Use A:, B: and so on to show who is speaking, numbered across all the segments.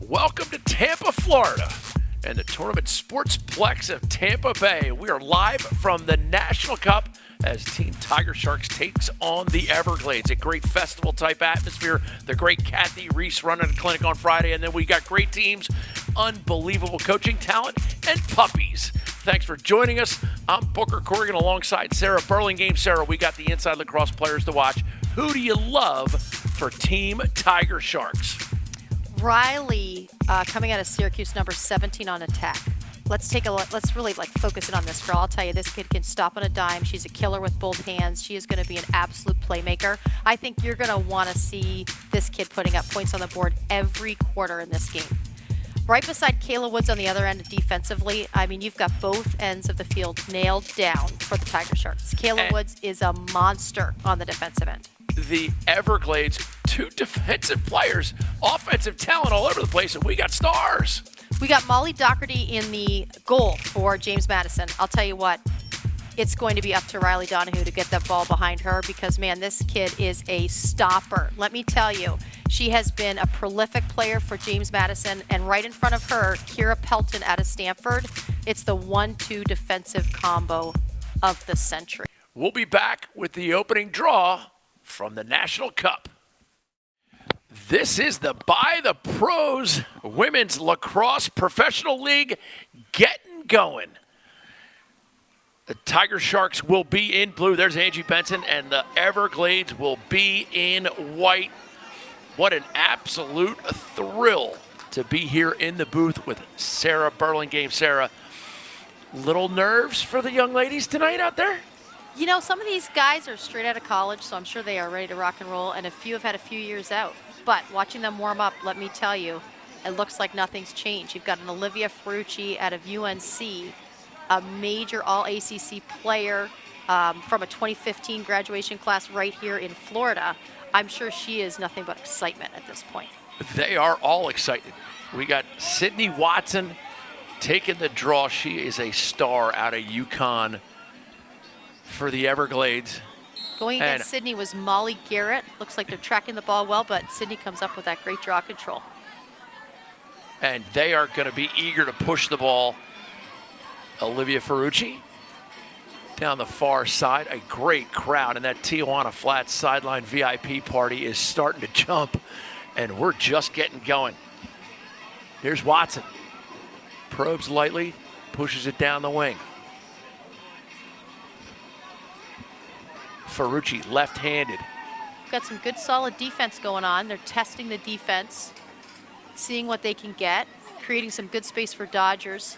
A: Welcome to Tampa, Florida, and the tournament sportsplex of Tampa Bay. We are live from the National Cup as Team TigerSharks takes on the Everglades. A great festival-type atmosphere. The great Kathy Reese running a clinic on Friday, and then we got great teams, unbelievable coaching talent, and puppies. Thanks for joining us. I'm Booker Corrigan alongside Sarah Burlingame. Sarah, we got the Inside Lacrosse players to watch. Who do you love for Team TigerSharks?
B: Riley coming out of Syracuse, number 17 on attack. Let's take a look. Let's really focus in on this girl. I'll tell you, this kid can stop on a dime. She's a killer with both hands. She is going to be an absolute playmaker. I think you're going to want to see this kid putting up points on the board every quarter in this game. Right beside Kayla Woods on the other end defensively, I mean, you've got both ends of the field nailed down for the TigerSharks. Kayla Woods is a monster on the defensive end.
A: The Everglades, two defensive players, offensive talent all over the place, and we got stars.
B: We got Molly Doherty in the goal for James Madison. I'll tell you what, it's going to be up to Riley Donahue to get that ball behind her because, man, this kid is a stopper. Let me tell you, she has been a prolific player for James Madison, and right in front of her, Kira Pelton out of Stanford. It's the 1-2 defensive combo of the century.
A: We'll be back with the opening draw from the National Cup. This is the By the Pros Women's Lacrosse Professional League getting going. The TigerSharks will be in blue. There's Angie Benson, and the Everglades will be in white. What an absolute thrill to be here in the booth with Sarah Burlingame. Sarah, little nerves for the young ladies tonight out there?
B: You know, some of these guys are straight out of college, so I'm sure they are ready to rock and roll, and a few have had a few years out. But watching them warm up, let me tell you, it looks like nothing's changed. You've got an Olivia Ferrucci out of UNC, a major All-ACC player from a 2015 graduation class right here in Florida. I'm sure she is nothing but excitement at this point.
A: They are all excited. We got Sydney Watson taking the draw. She is a star out of UConn for the Everglades.
B: Going against Sydney was Molly Garrett. Looks like they're tracking the ball well, but Sydney comes up with that great draw control.
A: And they are going to be eager to push the ball. Olivia Ferrucci down the far side. A great crowd, and that Tijuana Flats sideline VIP party is starting to jump, and we're just getting going. Here's Watson. Probes lightly, pushes it down the wing. Ferrucci, left-handed.
B: Got some good solid defense going on. They're testing the defense, seeing what they can get, creating some good space for Dodgers.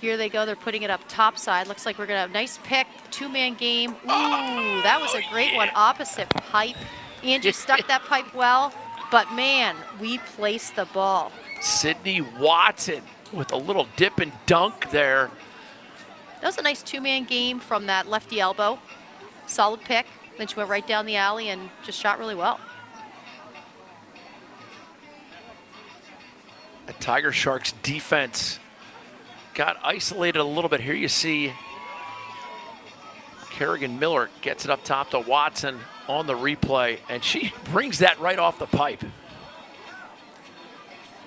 B: Here they go, they're putting it up top side. Looks like we're gonna have a nice pick, two-man game. Ooh, that was a great one, opposite pipe. Angie stuck that pipe well, but man, we placed the ball.
A: Sydney Watson with a little dip and dunk there.
B: That was a nice two-man game from that lefty elbow. Solid pick, then she went right down the alley and just shot really well.
A: The TigerSharks defense got isolated a little bit. Here you see Kerrigan Miller gets it up top to Watson on the replay, and she brings that right off the pipe.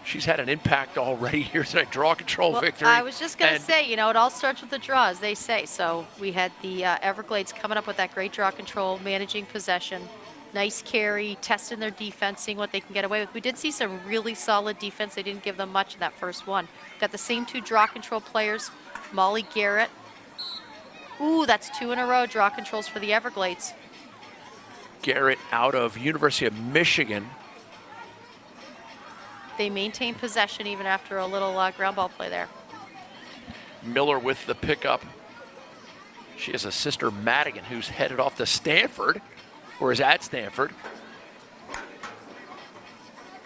A: She's had an impact already here tonight. Draw control victory.
B: I was just going to say, you know, it all starts with the draw, as they say. So we had the Everglades coming up with that great draw control, managing possession, nice carry, testing their defense, seeing what they can get away with. We did see some really solid defense. They didn't give them much in that first one. Got the same two draw control players, Molly Garrett. Ooh, that's two in a row draw controls for the Everglades.
A: Garrett out of University of Michigan.
B: They maintain possession even after a little ground ball play there.
A: Miller with the pickup. She has a sister, Madigan, who's headed off to Stanford, or is at Stanford.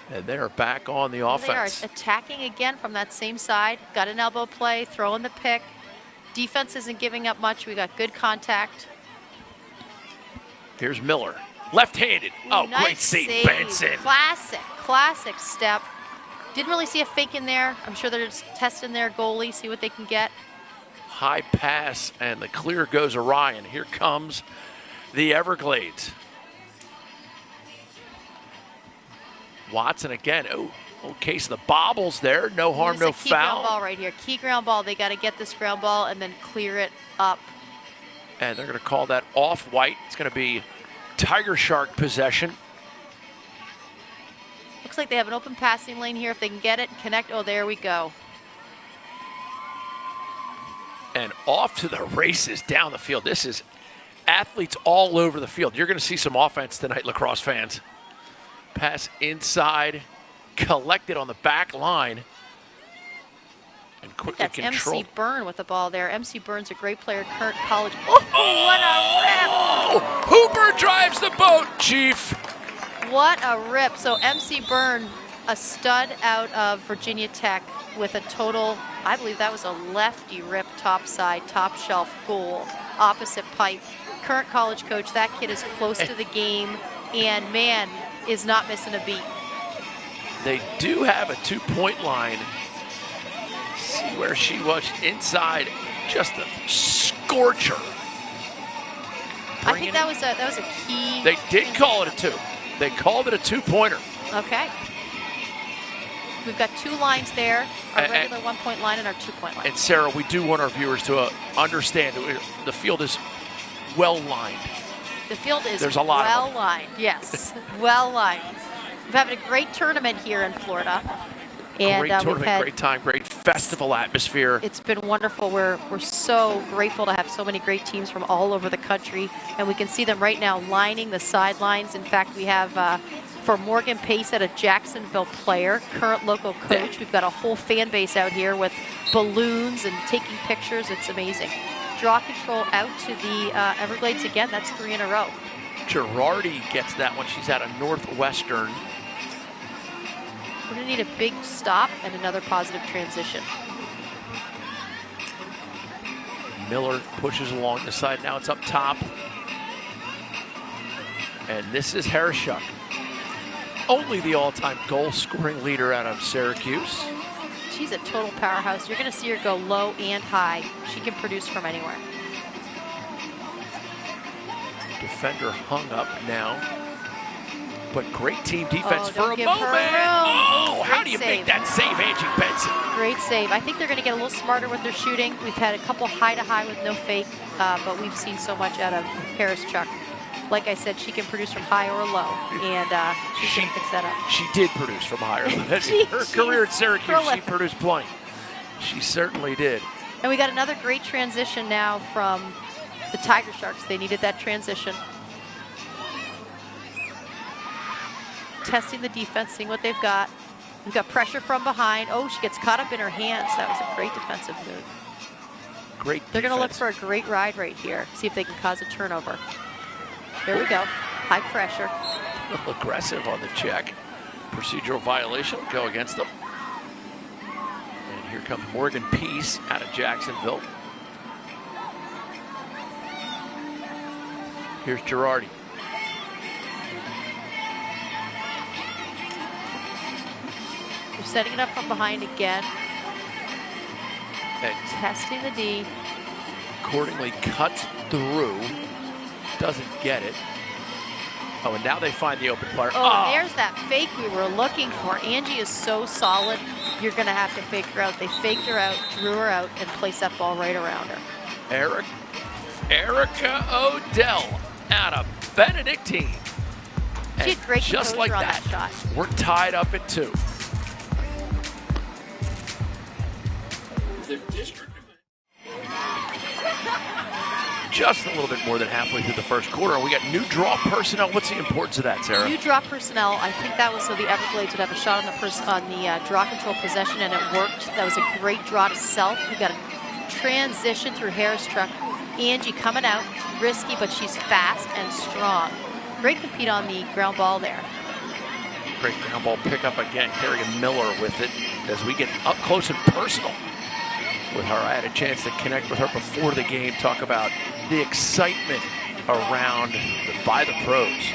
A: And they're back on the offense.
B: They are attacking again from that same side. Got an elbow play, throwing the pick. Defense isn't giving up much. We got good contact.
A: Here's Miller. Left-handed. Oh,
B: nice
A: great save, Benson.
B: Classic step. Didn't really see a fake in there. I'm sure they're just testing their goalie, see what they can get.
A: High pass, and the clear goes awry, and here comes the Everglades. Watson again. Oh, case of the bobbles there. No harm, no
B: This is a key ground
A: foul.
B: ball right here. Key ground ball. They got to get this ground ball and then clear it up.
A: And they're going to call that off-white. It's going to be TigerShark possession.
B: Looks like they have an open passing lane here. If they can get it, connect. Oh, there we go.
A: And off to the races down the field. This is athletes all over the field. You're going to see some offense tonight, lacrosse fans. Pass inside, collected on the back line, and quickly
B: That's
A: controlled.
B: MC Byrne with the ball there. MC Byrne's a great player, current college. Oh, what a rip!
A: Hooper drives the boat, Chief.
B: What a rip. So MC Byrne, a stud out of Virginia Tech with a total, I believe that was a lefty rip topside, top shelf goal, opposite pipe. Current college coach, that kid is close to the game and man, is not missing a beat.
A: They do have a two-point line. See where she was inside, just a scorcher.
B: I think that was a key.
A: They did call it a two. They called it a two-pointer.
B: Okay. We've got two lines there, our regular one-point line and our two-point line.
A: And Sarah, we do want our viewers to understand the field is well lined.
B: The field is
A: There's a lot of
B: well
A: them.
B: lined, yes, well lined. We're having a great tournament here in Florida. And
A: Great tournament, great time, great festival atmosphere.
B: It's been wonderful. We're so grateful to have so many great teams from all over the country, and we can see them right now lining the sidelines. In fact, we have for Morgan Pace at a Jacksonville player, current local coach. We've got a whole fan base out here with balloons and taking pictures. It's amazing. Draw control out to the Everglades again. That's 3 in a row.
A: Girardi gets that one. She's out of Northwestern.
B: We're going to need a big stop and another positive transition.
A: Miller pushes along the side. Now it's up top. And this is Harishuk. Only the all-time goal-scoring leader out of Syracuse.
B: She's a total powerhouse. You're going to see her go low and high. She can produce from anywhere.
A: Defender hung up now. But great team defense for a
B: give
A: moment.
B: her room.
A: Oh, how
B: Great
A: do you
B: save.
A: make that save, Angie Benson?
B: Great save. I think they're going to get a little smarter with their shooting. We've had a couple high-to-high with no fake, but we've seen so much out of HarrisChuck. Like I said, she can produce from high or low, and she's going to fix that up.
A: She did produce from higher. Her career at Syracuse, she produced plenty. She certainly did.
B: And we got another great transition now from the TigerSharks. They needed that transition. Testing the defense, seeing what they've got. We've got pressure from behind. Oh, she gets caught up in her hands. That was a great defensive move.
A: Great
B: They're going to look
A: defense.
B: for a great ride right here. See if they can cause a turnover. There we go. High pressure.
A: A little aggressive on the check. Procedural violation will go against them. And here comes Morgan Peace out of Jacksonville. Here's Girardi.
B: They're setting it up from behind again.
A: And
B: Testing the D.
A: accordingly cuts through. Doesn't get it. Oh, and now they find the open player.
B: Oh, there's that fake we were looking for. Angie is so solid, you're going to have to fake her out. They faked her out, drew her out, and placed that ball right around her.
A: Erica Odell out of Benedictine.
B: She had great
A: just
B: composure
A: like
B: on
A: that,
B: that shot.
A: we're tied up at 2. The district. Just a little bit more than halfway through the first quarter. We got new draw personnel. What's the importance of that, Sarah?
B: New draw personnel. I think that was so the Everglades would have a shot on the draw control possession, and it worked. That was a great draw to self. We got a transition through HarrisChuck. Angie coming out, risky, but she's fast and strong. Great compete on the ground ball there.
A: Great ground ball pickup again. Carrigan Miller with it as we get up close and personal with her. I had a chance to connect with her before the game, talk about the excitement around by the pros.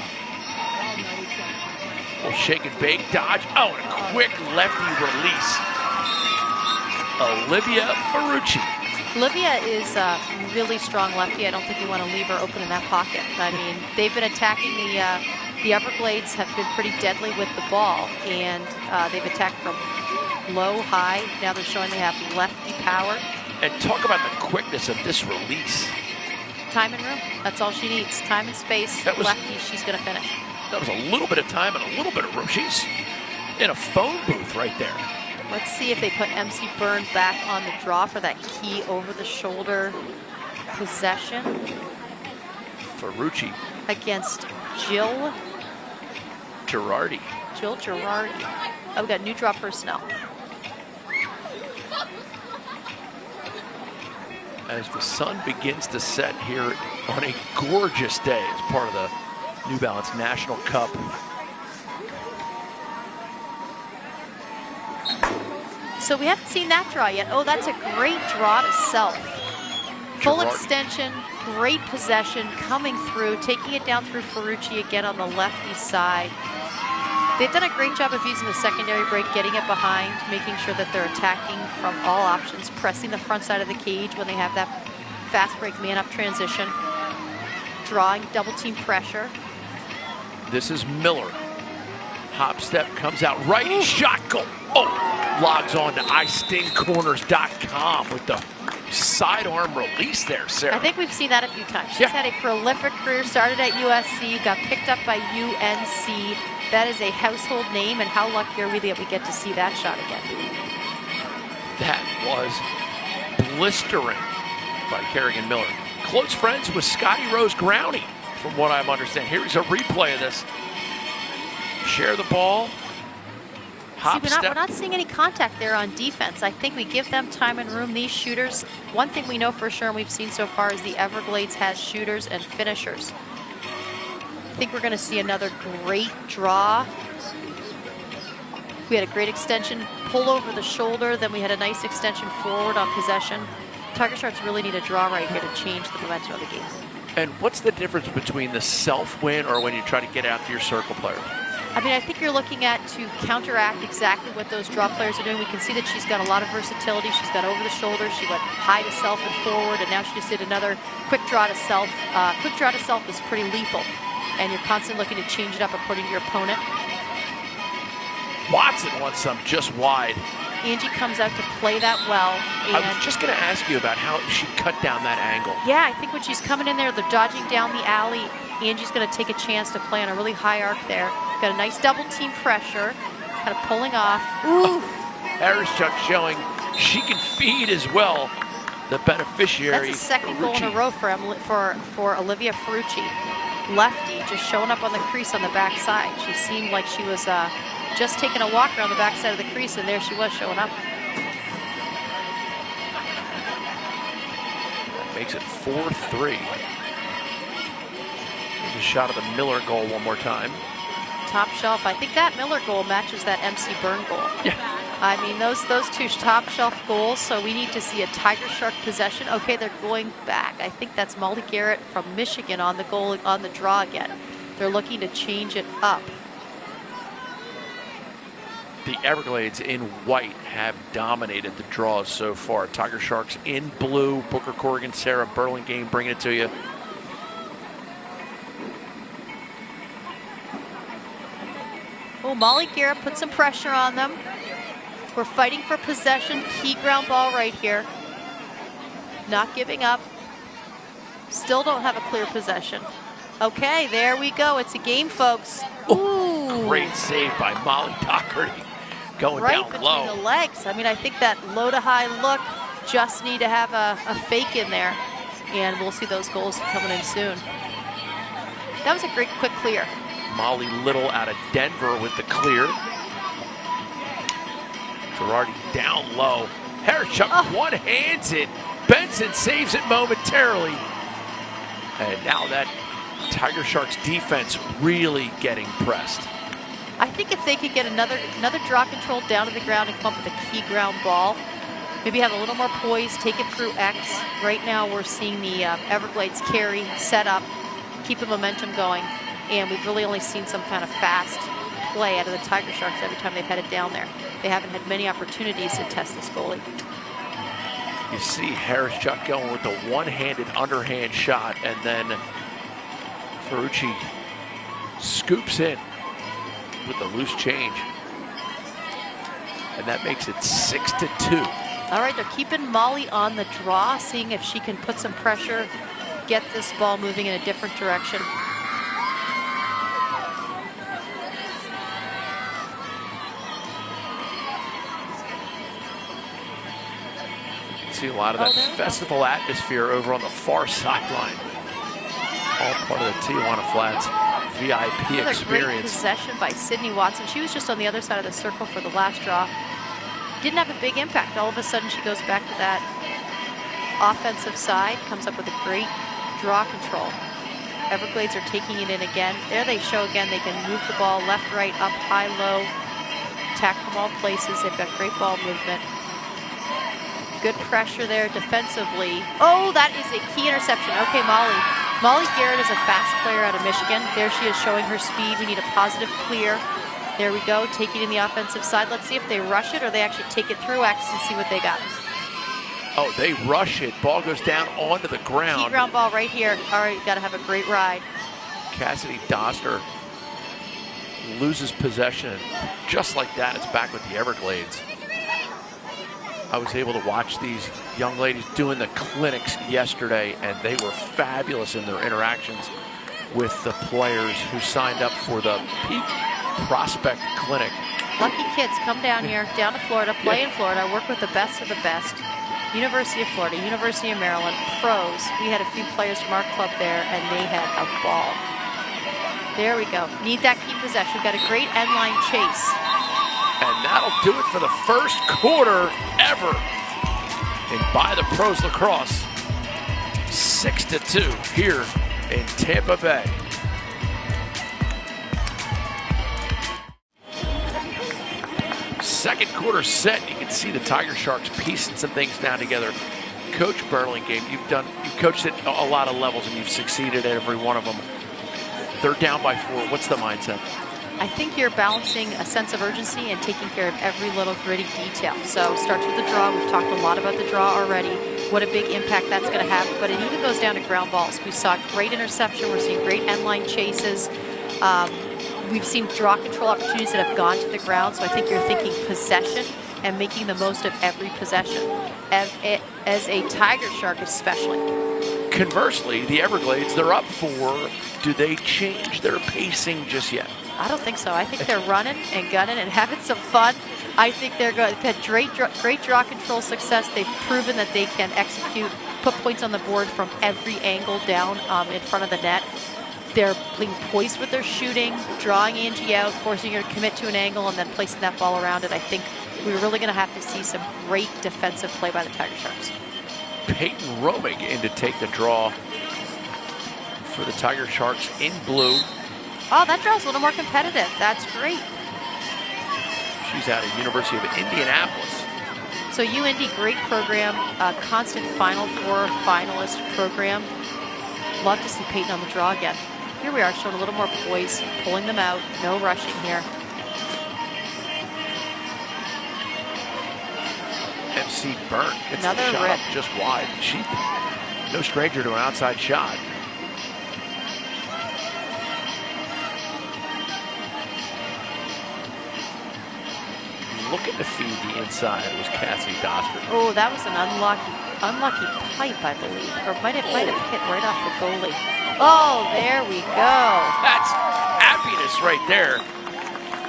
A: Little shake and bake, dodge. Oh, and a quick lefty release. Olivia Ferrucci.
B: Olivia is a really strong lefty. I don't think you want to leave her open in that pocket. I mean, they've been attacking The Everglades have been pretty deadly with the ball, and they've attacked from low, high. Now they're showing they have lefty power.
A: And talk about the quickness of this release.
B: Time and room, that's all she needs. Time and space, lefty, she's gonna finish.
A: That was a little bit of time and a little bit of room. She's in a phone booth right there.
B: Let's see if they put MC Byrne back on the draw for that key over-the-shoulder possession.
A: Ferrucci.
B: Against Jill
A: Girardi.
B: Jill Girardi. Oh, we got new draw personnel.
A: As the sun begins to set here on a gorgeous day as part of the New Balance National Cup.
B: So we haven't seen that draw yet. Oh, that's a great draw to self. Full
A: Girardi.
B: extension, great possession, coming through, taking it down through Ferrucci again on the lefty side. They've done a great job of using the secondary break, getting it behind, making sure that they're attacking from all options, pressing the front side of the cage when they have that fast break man-up transition, drawing double team pressure.
A: This is Miller. Hop step comes out, righty shot, goal. Oh, logs on to istingcorners.com with the sidearm release there, Sarah.
B: I think we've seen that a few times. She's had a prolific career, started at USC, got picked up by UNC. That is a household name, and how lucky are we that we get to see that shot again.
A: That was blistering by Kerrigan Miller. Close friends with Scotty Rose Growney, from what I'm understanding. Here's a replay of this. Share the ball. Hop step.
B: We're not seeing any contact there on defense. I think we give them time and room. These shooters, one thing we know for sure and we've seen so far is the Everglades has shooters and finishers. I think we're going to see another great draw. We had a great extension, pull over the shoulder, then we had a nice extension forward on possession. TigerSharks really need a draw right here to change the momentum of the game.
A: And what's the difference between the self-win or when you try to get after your circle players?
B: I mean, I think you're looking at to counteract exactly what those draw players are doing. We can see that she's got a lot of versatility. She's got over the shoulder. She went high to self and forward, and now she just did another quick draw to self. Quick draw to self is pretty lethal, and you're constantly looking to change it up according to your opponent.
A: Watson wants some just wide.
B: Angie comes out to play that well. And
A: I was just going to ask you about how she cut down that angle.
B: yeah, I think when she's coming in there, they're dodging down the alley. Angie's going to take a chance to play on a really high arc there. Got a nice double team pressure, kind of pulling off. Ooh.
A: HarrisChuck showing she can feed as well. The beneficiary.
B: That's a second goal in a row for Olivia Ferrucci. Lefty, just showing up on the crease on the backside. She seemed like she was just taking a walk around the backside of the crease, and there she was showing up.
A: That makes it 4-3. There's a shot of the Miller goal one more time.
B: Top shelf. I think that Miller goal matches that MC Byrne goal.
A: Yeah.
B: I mean, those two top shelf goals, so we need to see a TigerShark possession. Okay, they're going back. I think that's Molly Garrett from Michigan on the goal, on the draw again. They're looking to change it up.
A: The Everglades in white have dominated the draws so far. TigerSharks in blue. Booker Corrigan, Sarah Burlingame bringing it to you.
B: Oh, Molly Garrett put some pressure on them. We're fighting for possession. Key ground ball right here. Not giving up. Still don't have a clear possession. Okay, there we go. It's a game, folks. Ooh.
A: Great save by Molly Doherty. Going
B: right
A: down
B: between
A: low.
B: the legs. I mean, I think that low to high look, just need to have a fake in there. And we'll see those goals coming in soon. That was a great quick clear.
A: Molly Little out of Denver with the clear. Girardi down low. HarrisChuck one-hands it. Benson saves it momentarily. And now that TigerSharks defense really getting pressed.
B: I think if they could get another draw control down to the ground and come up with a key ground ball, maybe have a little more poise, take it through X. Right now we're seeing the Everglades carry, set up, keep the momentum going. And we've really only seen some kind of fast play out of the TigerSharks every time they've headed down there. They haven't had many opportunities to test this goalie.
A: You see HarrisChuck going with the one-handed underhand shot, and then Ferrucci scoops in with the loose change. And that makes it 6-2.
B: All right, they're keeping Molly on the draw, seeing if she can put some pressure, get this ball moving in a different direction.
A: See a lot of that festival atmosphere over on the far sideline. All part of the Tijuana Flats VIP
B: Another
A: experience.
B: Great possession by Sydney Watson. She was just on the other side of the circle for the last draw. Didn't have a big impact. All of a sudden, she goes back to that offensive side, comes up with a great draw control. Everglades are taking it in again. There they show again they can move the ball left, right, up, high, low, attack from all places. They've got great ball movement. Good pressure there defensively. Oh, that is a key interception. Okay, Molly. Molly Garrett is a fast player out of Michigan. There she is showing her speed. We need a positive clear. There we go, taking in the offensive side. Let's see if they rush it or they actually take it through X and see what they got.
A: Oh, they rush it. Ball goes down onto the ground.
B: Key ground ball right here. All right, you got to have a great ride.
A: Cassidy Doster loses possession. Just like that, it's back with the Everglades. I was able to watch these young ladies doing the clinics yesterday, and they were fabulous in their interactions with the players who signed up for the Peak Prospect Clinic.
B: Lucky kids, come down here, down to Florida, play in Florida, work with the best of the best. University of Florida, University of Maryland, pros. We had a few players from our club there, and they had a ball. There we go. Need that key possession. We've got a great end line chase.
A: And that'll do it for the first quarter ever in By the Pros Lacrosse. 6-2 here in Tampa Bay. Second quarter set, you can see the TigerSharks piecing some things down together. Coach Burlingame, you've coached at a lot of levels and you've succeeded at every one of them. They're down by 4. What's the mindset?
B: I think you're balancing a sense of urgency and taking care of every little gritty detail. So starts with the draw. We've talked a lot about the draw already. What a big impact that's going to have. But it even goes down to ground balls. We saw great interception. We're seeing great end line chases. We've seen draw control opportunities that have gone to the ground. So I think you're thinking possession and making the most of every possession, as a TigerShark especially.
A: Conversely, the Everglades, they're up 4. Do they change their pacing just yet?
B: I don't think so. I think they're running and gunning and having some fun. I think they've had great draw control success. They've proven that they can execute, put points on the board from every angle down in front of the net. They're being poised with their shooting, drawing Angie out, forcing her to commit to an angle, and then placing that ball around it. I think we're really going to have to see some great defensive play by the TigerSharks.
A: Peyton Romig in to take the draw for the TigerSharks in blue.
B: Oh, that draw's a little more competitive. That's great.
A: She's out of University of Indianapolis.
B: So UIndy, great program, constant Final Four finalist program. Love to see Peyton on the draw again. Here we are, showing a little more poise, pulling them out. No rushing here.
A: FC Burnt gets
B: Another
A: the shot
B: rip.
A: up just wide. She, no stranger to an outside shot. Looking to feed the inside was Cassidy Doster.
B: Oh, that was an unlucky pipe, I believe, or might have hit right off the goalie. Oh, there we go.
A: That's happiness right there.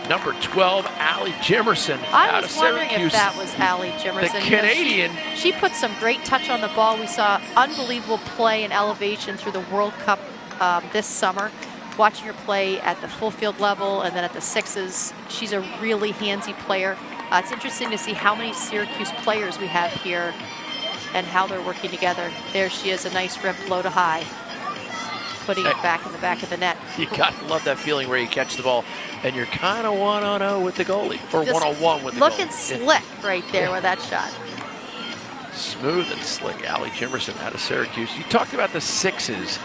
A: Number 12, Allie Jimerson
B: I
A: out
B: was
A: of
B: wondering
A: Syracuse.
B: if that was Allie Jimerson.
A: The
B: You know,
A: Canadian.
B: she put some great touch on the ball. We saw unbelievable play and elevation through the World Cup this summer. Watching her play at the full field level and then at the sixes, she's a really handsy player. It's interesting to see how many Syracuse players we have here and how they're working together. There she is, a nice rip, low to high, putting it back in the back of the net.
A: You gotta love that feeling where you catch the ball and you're kind of 1-on-0 with the goalie, or
B: Just
A: 1-on-1 with the goalie.
B: looking slick right there with that shot.
A: Smooth and slick, Allie Jimerson out of Syracuse. You talked about the sixes.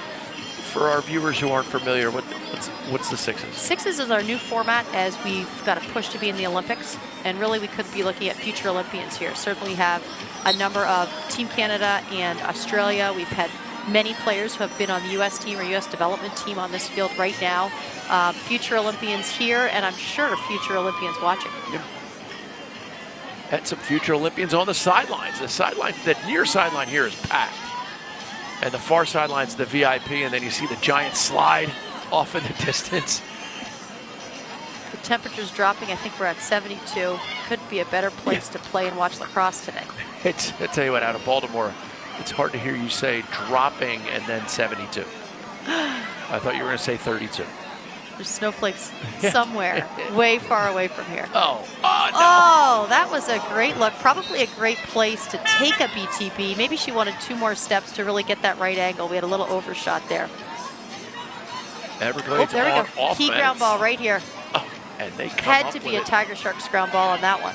A: For our viewers who aren't familiar, what's the sixes?
B: Sixes is our new format as we've got a push to be in the Olympics, and really we could be looking at future Olympians here. Certainly have a number of Team Canada and Australia. We've had many players who have been on the U.S. team or U.S. development team on this field right now. Future Olympians here, and I'm sure future Olympians watching.
A: Yeah. Had some future Olympians on the sidelines. The sideline, the near sideline here is packed. And the far sideline's the VIP, and then you see the giant slide off in the distance.
B: The temperature's dropping. I think we're at 72. Could be a better place to play and watch lacrosse today.
A: I tell you what, out of Baltimore, it's hard to hear you say dropping and then 72. I thought you were going to say 32.
B: There's snowflakes somewhere way far away from here.
A: Oh, no.
B: Oh, that was a great look. Probably a great place to take a BTB. Maybe she wanted 2 more steps to really get that right angle. We had a little overshot there.
A: Everglades
B: there we go.
A: offense.
B: Key ground ball right here.
A: Oh, and they come
B: Had
A: up
B: to be
A: with
B: a
A: it.
B: TigerSharks ground ball on that one.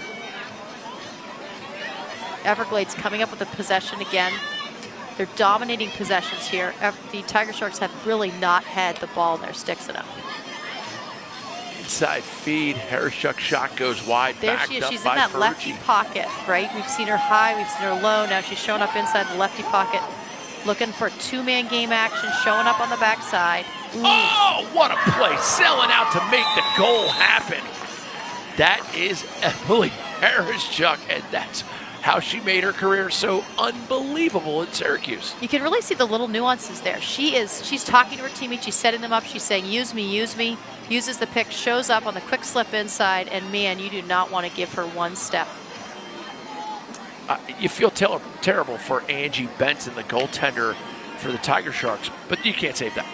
B: Everglades coming up with a possession again. They're dominating possessions here. The TigerSharks have really not had the ball in their sticks enough.
A: Inside feed, Harris-Chuck shot goes wide.
B: There
A: backed
B: she is.
A: up
B: She's in
A: by
B: that
A: Fergie.
B: lefty pocket, right? We've seen her high, we've seen her low. Now she's showing up inside the lefty pocket, looking for 2-man game action, showing up on the backside. Ooh.
A: Oh, what a play. Selling out to make the goal happen. That is Emily Harris-Chuck, and that's how she made her career so unbelievable at Syracuse.
B: You can really see the little nuances there. She's talking to her teammates, she's setting them up, she's saying, use me, uses the pick, shows up on the quick slip inside, and man, you do not want to give her one step.
A: You feel terrible for Angie Benson, the goaltender for the TigerSharks, but you can't save that.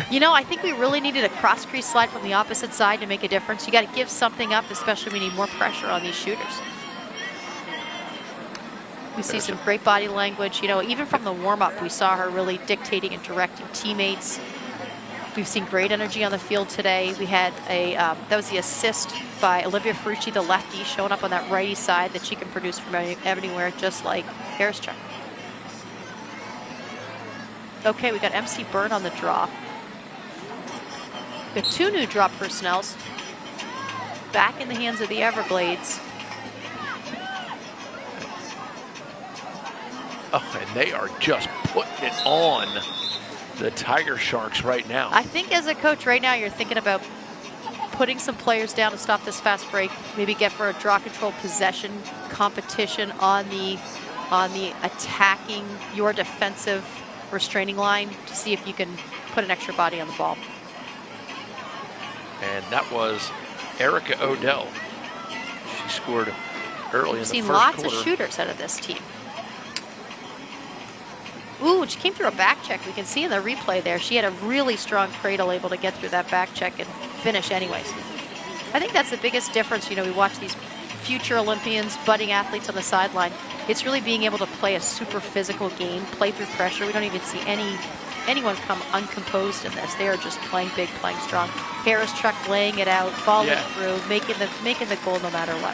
B: You know, I think we really needed a cross crease slide from the opposite side to make a difference. You got to give something up, especially when we need more pressure on these shooters. We see some great body language. You know, even from the warm-up, we saw her really dictating and directing teammates. We've seen great energy on the field today. We had that was the assist by Olivia Ferrucci, the lefty, showing up on that righty side that she can produce from anywhere, just like Harris-Chuck. Okay, we got MC Byrne on the draw. We got 2 new drop personnels back in the hands of the Everglades.
A: Oh, and they are just putting it on the TigerSharks right now.
B: I think as a coach right now, you're thinking about putting some players down to stop this fast break, maybe get for a draw control possession competition on the attacking your defensive restraining line to see if you can put an extra body on the ball.
A: And that was Erica Odell. She scored early in the first quarter.
B: We've seen lots of shooters out of this team. Ooh, she came through a back check. We can see in the replay there, she had a really strong cradle able to get through that back check and finish anyways. I think that's the biggest difference. You know, we watch these future Olympians, budding athletes on the sideline. It's really being able to play a super physical game, play through pressure. We don't even see anyone come uncomposed in this. They are just playing big, playing strong. Harris-Chuck laying it out, following through, making the goal no matter what.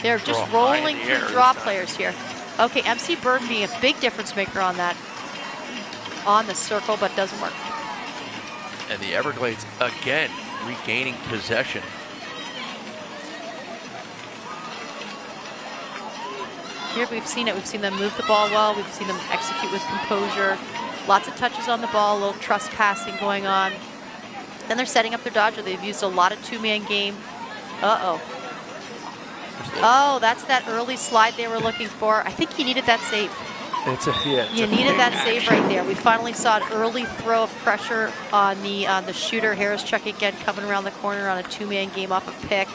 B: They're just rolling through draw players here. Okay, MC Byrne being a big difference maker on that, on the circle, but doesn't work.
A: And the Everglades again regaining possession.
B: Here we've seen it. We've seen them move the ball well. We've seen them execute with composure. Lots of touches on the ball, a little trust passing going on. Then they're setting up their dodger. They've used a lot of 2-man game. Uh-oh. Oh, that's that early slide they were looking for. I think you needed that save. You needed that save right there. We finally saw an early throw of pressure on the shooter. Harris-Chuck again coming around the corner on a 2-man game off a pick.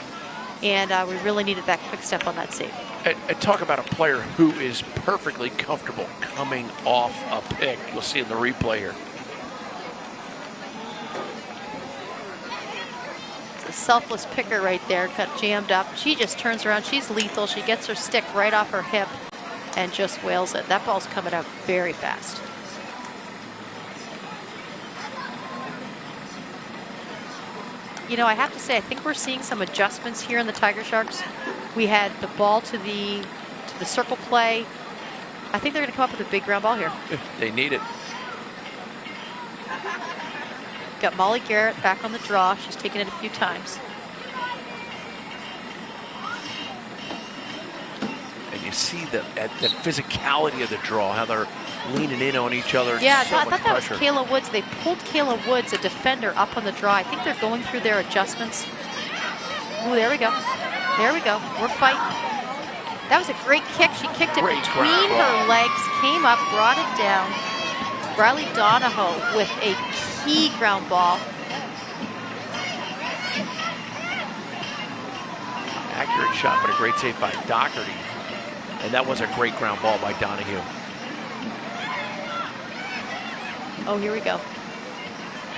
B: And we really needed that quick step on that save.
A: And talk about a player who is perfectly comfortable coming off a pick. You'll see in the replay here.
B: Selfless picker right there, got jammed up. She just turns around. She's lethal. She gets her stick right off her hip and just whales it. That ball's coming out very fast. You know, I have to say, I think we're seeing some adjustments here in the TigerSharks. We had the ball to the circle play. I think they're going to come up with a big ground ball here.
A: They need it.
B: Got Molly Garrett back on the draw. She's taken it a few times.
A: And you see the physicality of the draw, how they're leaning in on each other.
B: Yeah, I
A: So
B: thought
A: much
B: that was
A: pressure.
B: Kayla Woods. They pulled Kayla Woods, a defender, up on the draw. I think they're going through their adjustments. Ooh, there we go. There we go. We're fighting. That was a great kick. She kicked it
A: Great
B: between
A: ground
B: her legs, came up, brought it down. Riley Donahoe with a key ground ball.
A: Accurate shot, but a great save by Doherty. And that was a great ground ball by Donahue.
B: Oh, here we go.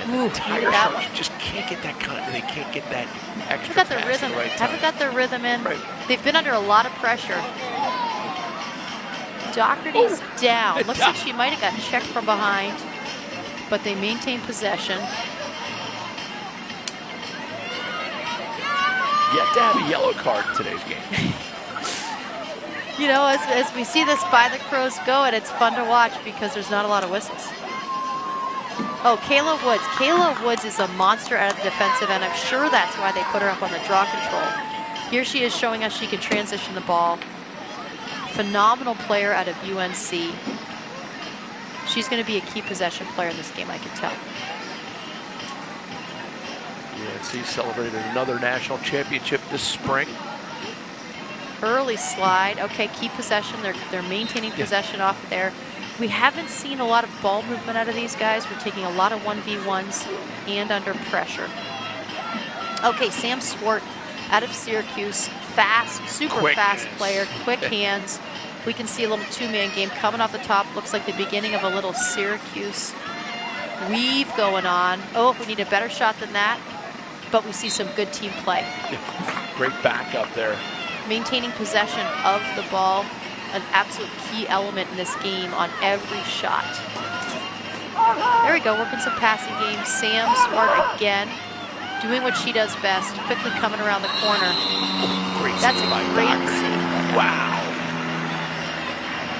A: And
B: Ooh,
A: the
B: needed that
A: TigerSharks
B: one.
A: just can't get that they can't get that extra
B: Haven't got the
A: pass at
B: rhythm.
A: the right
B: Haven't
A: time.
B: got their rhythm in.
A: Right.
B: They've been under a lot of pressure. Doherty's down. Looks like she might have got checked from behind, but they maintain possession.
A: Yet to have a yellow card in today's game.
B: You know, as we see this by the Crows go, and it's fun to watch because there's not a lot of whistles. Oh, Kayla Woods. Kayla Woods is a monster at the defensive end. I'm sure that's why they put her up on the draw control. Here she is showing us she can transition the ball. Phenomenal player out of UNC. She's going to be a key possession player in this game, I can tell.
A: UNC celebrated another national championship this spring.
B: Early slide. Okay, key possession. They're maintaining possession off there. We haven't seen a lot of ball movement out of these guys. We're taking a lot of 1v1s and under pressure. Okay, Sam Swart out of Syracuse. Fast, super fast player, quick hands. We can see a little two-man game coming off the top. Looks like the beginning of a little Syracuse weave going on. Oh, we need a better shot than that, but we see some good team play.
A: Great backup there.
B: Maintaining possession of the ball, an absolute key element in this game on every shot. There we go, working some passing games. Sam Swart again, doing what she does best, quickly coming around the corner.
A: Great
B: That's
A: save
B: a
A: by
B: great
A: Doherty.
B: save.
A: Wow.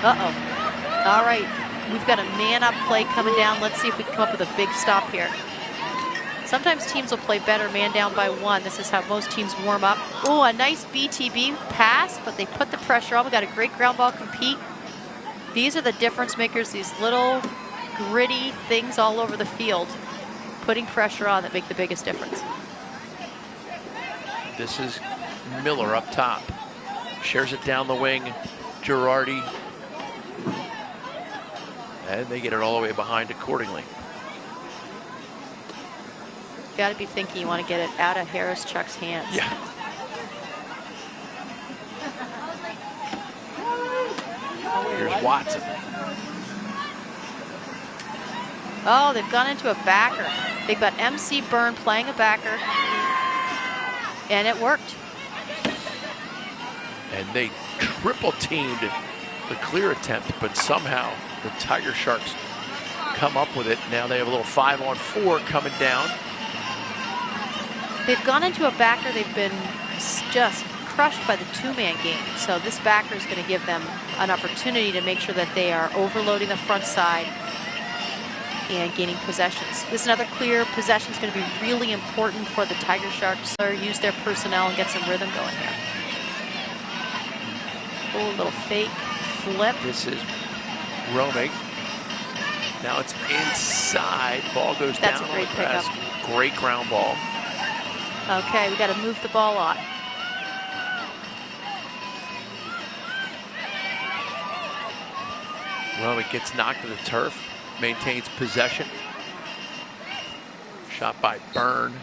B: Uh-oh. All right, we've got a man-up play coming down. Let's see if we can come up with a big stop here. Sometimes teams will play better man down by one. This is how most teams warm up. Oh, a nice BTB pass, but they put the pressure on. We got a great ground ball compete. These are the difference makers, these little gritty things all over the field, putting pressure on that make the biggest difference.
A: This is Miller up top. Shares it down the wing. Girardi. And they get it all the way behind accordingly.
B: You got to be thinking you want to get it out of Harris-Chuck's hands.
A: Yeah. Here's Watson.
B: Oh, they've gone into a backer. They've got MC Byrne playing a backer, and it worked.
A: And they triple teamed the clear attempt, but somehow the TigerSharks come up with it. Now they have a little 5-on-4 coming down.
B: They've gone into a backer. They've been just crushed by the two-man game. So this backer is going to give them an opportunity to make sure that they are overloading the front side and gaining possessions. This is another clear possession is going to be really important for the TigerSharks to use their personnel and get some rhythm going here. Oh, a little fake flip.
A: This is roaming. Now it's inside. Ball goes
B: That's
A: down
B: a great
A: on the press.
B: pickup.
A: Great ground ball.
B: Okay, we got to move the ball on.
A: Romick gets knocked to the turf, maintains possession. Shot by Byrne.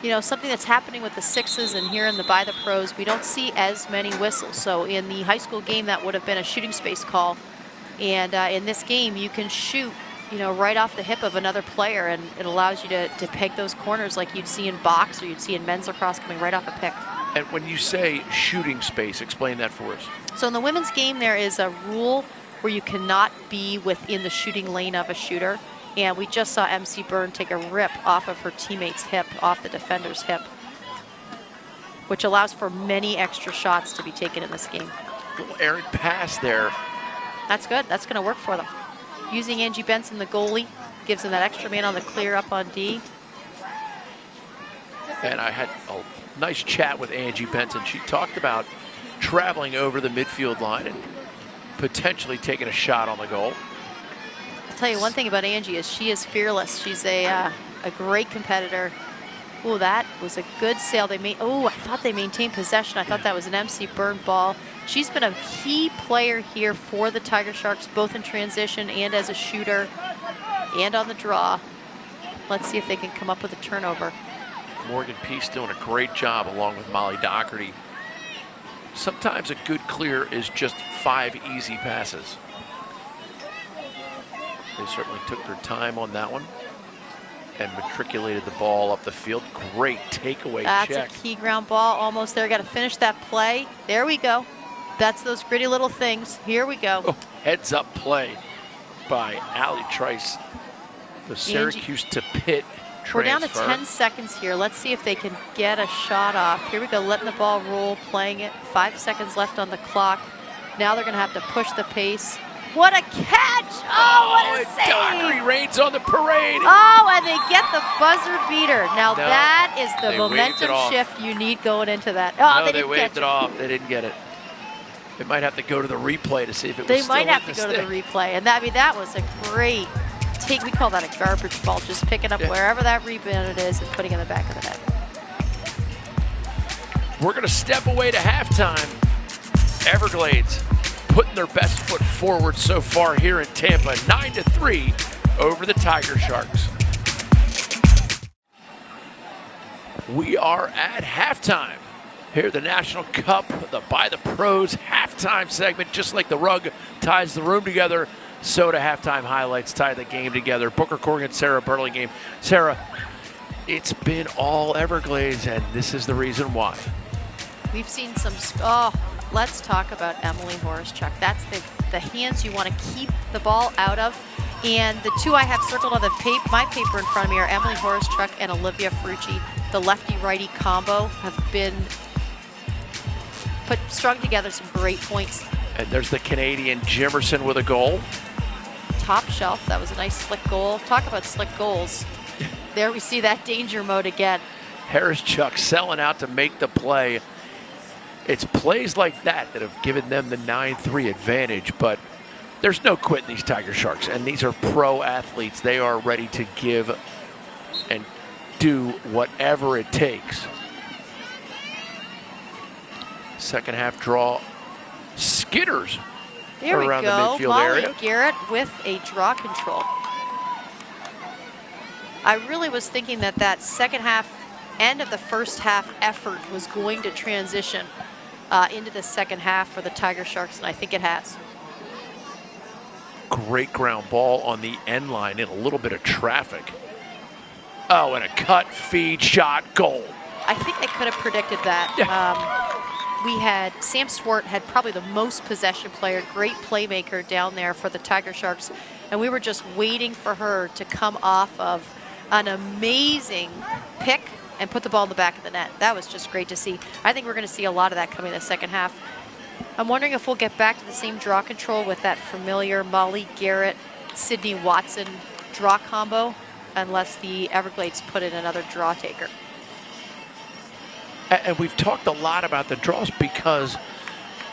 B: You know, something that's happening with the sixes and here in the by the pros, we don't see as many whistles. So in the high school game, that would have been a shooting space call. And in this game, you can shoot, you know, right off the hip of another player, and it allows you to peg those corners like you'd see in box or you'd see in men's lacrosse coming right off a pick.
A: And when you say shooting space, explain that for us.
B: So in the women's game, there is a rule where you cannot be within the shooting lane of a shooter. And we just saw MC Byrne take a rip off of her teammate's hip, off the defender's hip, which allows for many extra shots to be taken in this game.
A: Little errant pass there.
B: That's good. That's going to work for them. Using Angie Benson, the goalie, gives them that extra man on the clear up on D.
A: And I had a nice chat with Angie Benson. She talked about traveling over the midfield line and potentially taking a shot on the goal.
B: I'll tell you one thing about Angie is she is fearless. She's a great competitor. Oh, that was a good sail. I thought they maintained possession. I thought that was an MC Byrne ball. She's been a key player here for the TigerSharks, both in transition and as a shooter and on the draw. Let's see if they can come up with a turnover.
A: Morgan Peace doing a great job along with Molly Doherty. Sometimes a good clear is just 5 easy passes. They certainly took their time on that one and matriculated the ball up the field. Great takeaway check.
B: That's a key ground ball, almost there. Got to finish that play. There we go. That's those gritty little things. Here we go.
A: Oh, heads up play by Allie Trice. The Syracuse to Pitt transfer.
B: We're down to 10 seconds here. Let's see if they can get a shot off. Here we go, letting the ball roll, playing it. 5 seconds left on the clock. Now they're going to have to push the pace. What a catch! Oh, what a save!
A: Doherty reigns on the parade.
B: Oh, and they get the buzzer beater. Now
A: No,
B: that is the
A: they
B: momentum
A: waved it
B: shift you need going into that. Oh,
A: No,
B: they
A: they
B: didn't
A: waved
B: catch
A: it off. They didn't get it. They might have to go to the replay to see if it was
B: They
A: still
B: might have
A: in
B: to
A: the
B: go to
A: stick.
B: the replay. And that was a great take. We call that a garbage ball. Just picking up wherever that rebound is and putting it in the back of the net.
A: We're going to step away to halftime. Everglades putting their best foot forward so far here in Tampa, 9-3 over the TigerSharks. We are at halftime. Here, the National Cup, the By the Pros halftime segment, just like the rug ties the room together, so do halftime highlights tie the game together. Booker Corrigan, Sarah Burlingame. Sarah, it's been all Everglades, and this is the reason why.
B: We've seen some, let's talk about Emily Horschuk. That's the hands you want to keep the ball out of. And the two I have circled on my paper in front of me are Emily Horschuk and Olivia Ferrucci. The lefty-righty combo have been strung together some great points.
A: And there's the Canadian Jimerson with a goal.
B: Top shelf, that was a nice slick goal. Talk about slick goals. There we see that danger mode again.
A: Horschuk selling out to make the play. It's plays like that that have given them the 9-3 advantage, but there's no quitting these TigerSharks, and these are pro athletes. They are ready to give and do whatever it takes. Second half draw, skitters
B: there we
A: around
B: go.
A: the midfield
B: Molly
A: area.
B: Garrett with a draw control. I really was thinking that second half, end of the first half effort was going to transition into the second half for the TigerSharks, and I think it has.
A: Great ground ball on the end line in a little bit of traffic. Oh, and a cut, feed, shot, goal.
B: I think I could have predicted that.
A: Yeah.
B: We had Sam Swart had probably the most possession player, great playmaker down there for the TigerSharks, and we were just waiting for her to come off of an amazing pick and put the ball in the back of the net. That was just great to see. I think we're going to see a lot of that coming in the second half. I'm wondering if we'll get back to the same draw control with that familiar Molly Garrett, Sydney Watson draw combo, unless the Everglades put in another draw taker.
A: And we've talked a lot about the draws because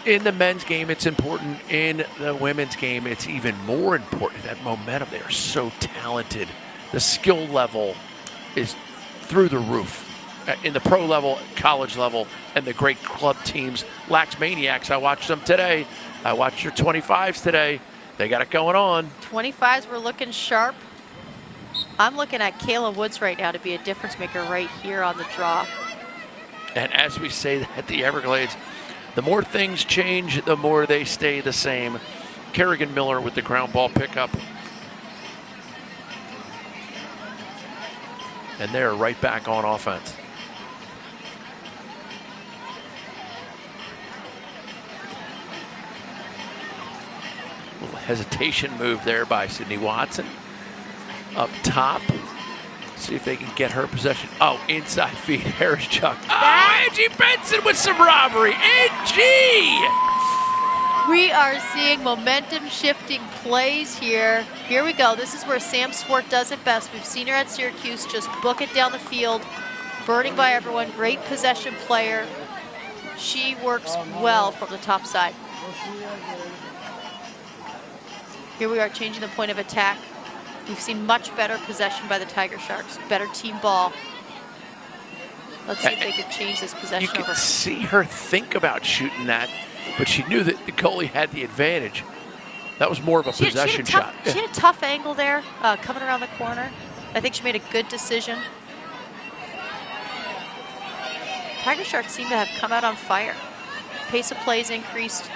A: in the men's game it's important. In the women's game it's even more important. That momentum, they are so talented. The skill level is through the roof. In the pro level, college level, and the great club teams. Lax Maniacs, I watched them today. I watched your 25s today. They got it going on.
B: 25s were looking sharp. I'm looking at Kayla Woods right now to be a difference maker right here on the draw.
A: And as we say at the Everglades, the more things change, the more they stay the same. Kerrigan Miller with the ground ball pickup. And they're right back on offense. A little hesitation move there by Sydney Watson. Up top. See if they can get her possession. Oh, inside feed, Horschuk. Oh, Angie Benson with some robbery. Angie!
B: We are seeing momentum shifting plays here. Here we go. This is where Sam Swart does it best. We've seen her at Syracuse just book it down the field. Burning by everyone. Great possession player. She works well from the top side. Here we are changing the point of attack. We've seen much better possession by the Tiger Sharks, better team ball. Let's see if they can change this possession
A: You
B: over.
A: could see her think about shooting that, but she knew that the goalie had the advantage. That was more of a possession shot.
B: She had a tough angle there, coming around the corner. I think she made a good decision. Tiger Sharks seem to have come out on fire. Pace of plays increased.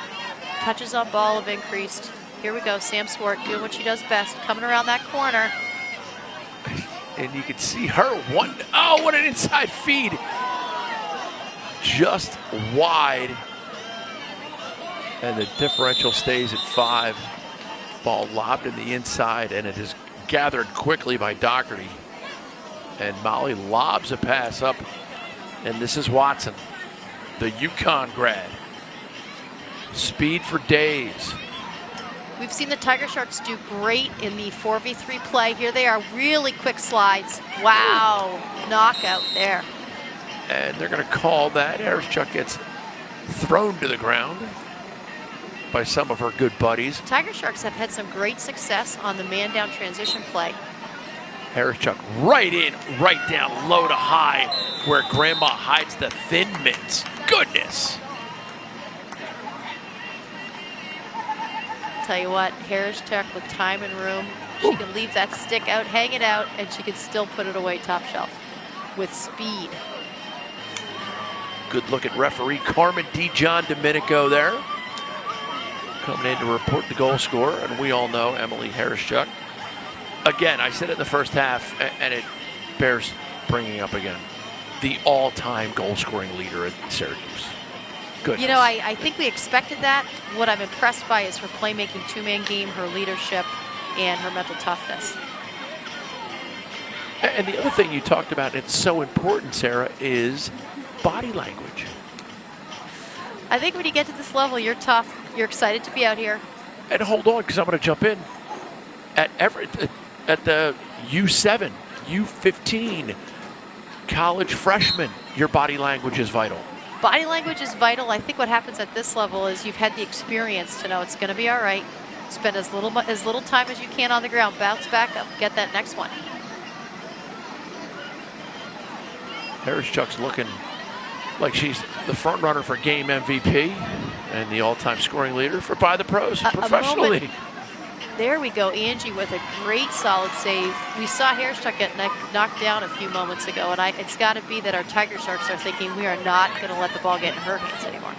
B: Touches on ball have increased. Here we go, Sam Swart doing what she does best, coming around that corner.
A: And you can see her oh, what an inside feed. Just wide. And the differential stays at 5. Ball lobbed in the inside, and it is gathered quickly by Doherty. And Molly lobs a pass up, and this is Watson, the UConn grad. Speed for days.
B: We've seen the Tiger Sharks do great in the 4v3 play. Here they are, really quick slides. Wow, knockout there.
A: And they're going to call that. Harris-Chuck gets thrown to the ground by some of her good buddies.
B: Tiger Sharks have had some great success on the man-down transition play.
A: Harris-Chuck right in, right down, low to high, where Grandma hides the thin mints. Goodness.
B: Tell you what, Harris-Chuck with time and room, she can leave that stick out, hang it out, and she can still put it away top shelf with speed.
A: Good look at referee Carmen John Domenico there. Coming in to report the goal scorer, and we all know Emily Harris-Chuck. Again, I said it in the first half, and it bears bringing up again. The all-time goal-scoring leader at Syracuse. Goodness.
B: You know, I think we expected that. What I'm impressed by is her playmaking two-man game, her leadership, and her mental toughness.
A: And the other thing you talked about, and it's so important, Sarah, is body language.
B: I think when you get to this level, you're tough. You're excited to be out here.
A: And hold on, because I'm going to jump in. At the U7, U15, college freshmen, your body language is vital.
B: Body language is vital. I think what happens at this level is you've had the experience to know it's going to be all right. Spend as little time as you can on the ground. Bounce back up. Get that next one.
A: Harris-Chuck's looking like she's the front runner for game MVP and the all-time scoring leader for By the Pros Professional League.
B: There we go, Angie with a great solid save. We saw Harris-Chuck get knocked down a few moments ago, and it's got to be that our Tiger Sharks are thinking we are not going to let the ball get in her hands anymore.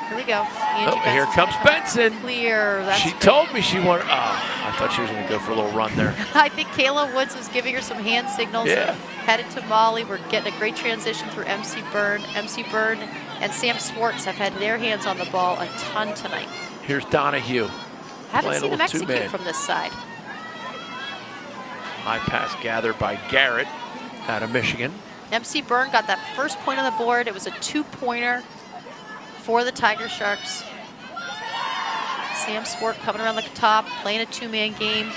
B: Here we go. Angie
A: Here comes Benson.
B: Clear. That's
A: she
B: great.
A: told me she wanted. Oh, I thought she was going to go for a little run there.
B: I think Kayla Woods was giving her some hand signals.
A: Yeah.
B: Headed to Molly. We're getting a great transition through MC Byrne. MC Byrne and Sam Swartz have had their hands on the ball a ton tonight.
A: Here's Donahue.
B: Haven't seen them
A: two-man.
B: execute from this side.
A: High pass gathered by Garrett out of Michigan.
B: MC Byrne got that first point on the board. It was a two-pointer for the Tiger Sharks. Sam Swart coming around the top, playing a two-man game.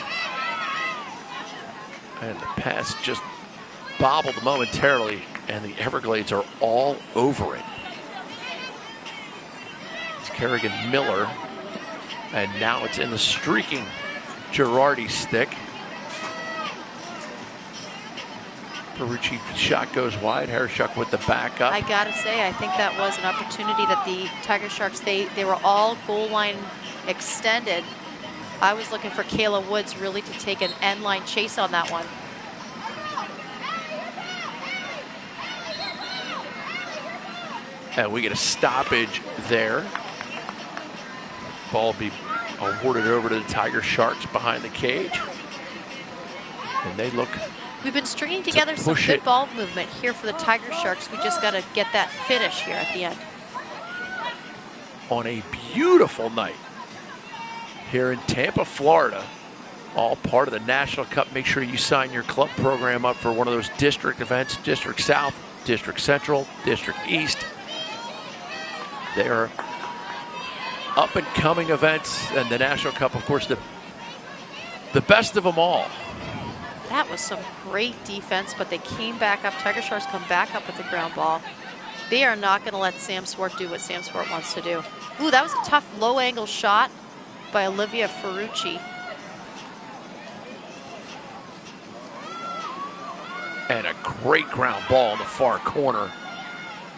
A: And the pass just bobbled momentarily, and the Everglades are all over it. It's Kerrigan Miller, and now it's in the streaking Girardi stick. Perucci shot goes wide. Harris-Chuck with the backup.
B: I gotta say, I think that was an opportunity that the Tiger Sharks, they were all goal line extended. I was looking for Kayla Woods really to take an end line chase on that one.
A: And we get a stoppage there. Ball be awarded over to the Tiger Sharks behind the cage. And they look.
B: We've been stringing together some good ball movement here for the Tiger Sharks. We just got to get that finish here at the end.
A: On a beautiful night here in Tampa, Florida, all part of the National Cup. Make sure you sign your club program up for one of those district events, District South, District Central, District East. They are up and coming events, and the National Cup, of course, the best of them all.
B: That was some great defense, but they came back up. Tiger Sharks come back up with the ground ball. They are not going to let Sam Swart do what Sam Swart wants to do. Ooh, that was a tough low-angle shot by Olivia Ferrucci.
A: And a great ground ball in the far corner.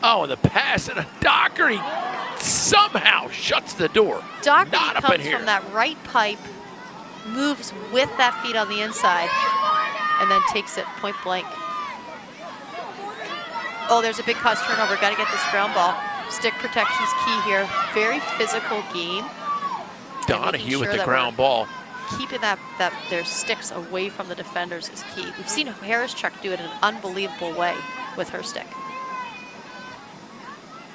A: Oh, and the pass and a Doherty somehow shuts the door.
B: Doherty
A: Not up in
B: comes
A: here.
B: from that right pipe, moves with that feet on the inside, and then takes it point blank. Oh, there's a big cause turnover. Got to get this ground ball. Stick protection's key here. Very physical game.
A: Donahue with the ground ball.
B: Keeping their sticks away from the defenders is key. We've seen TigerSharks do it in an unbelievable way with her stick.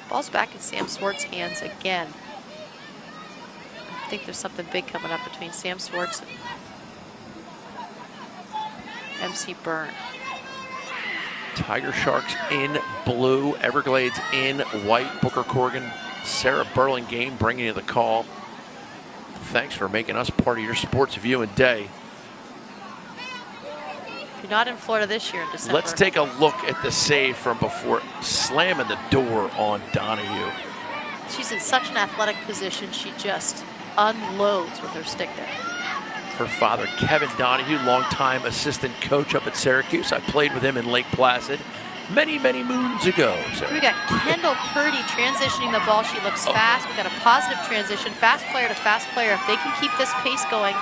B: Ball's back in Sam Swart's hands again. I think there's something big coming up between Sam Swartz and MC Byrne.
A: TigerSharks in blue, Everglades in white. Booker Corrigan, Sarah Burlingame bringing you the call. Thanks for making us part of your sports viewing day.
B: If you're not in Florida this year in December.
A: Let's take a look at the save from before, slamming the door on Donahue.
B: She's in such an athletic position, she just unloads with her stick there.
A: Her father, Kevin Donahue, longtime assistant coach up at Syracuse. I played with him in Lake Placid many, many moons ago.
B: We got Kendall Purdy transitioning the ball. She looks fast. We got a positive transition, fast player to fast player. If they can keep this pace going,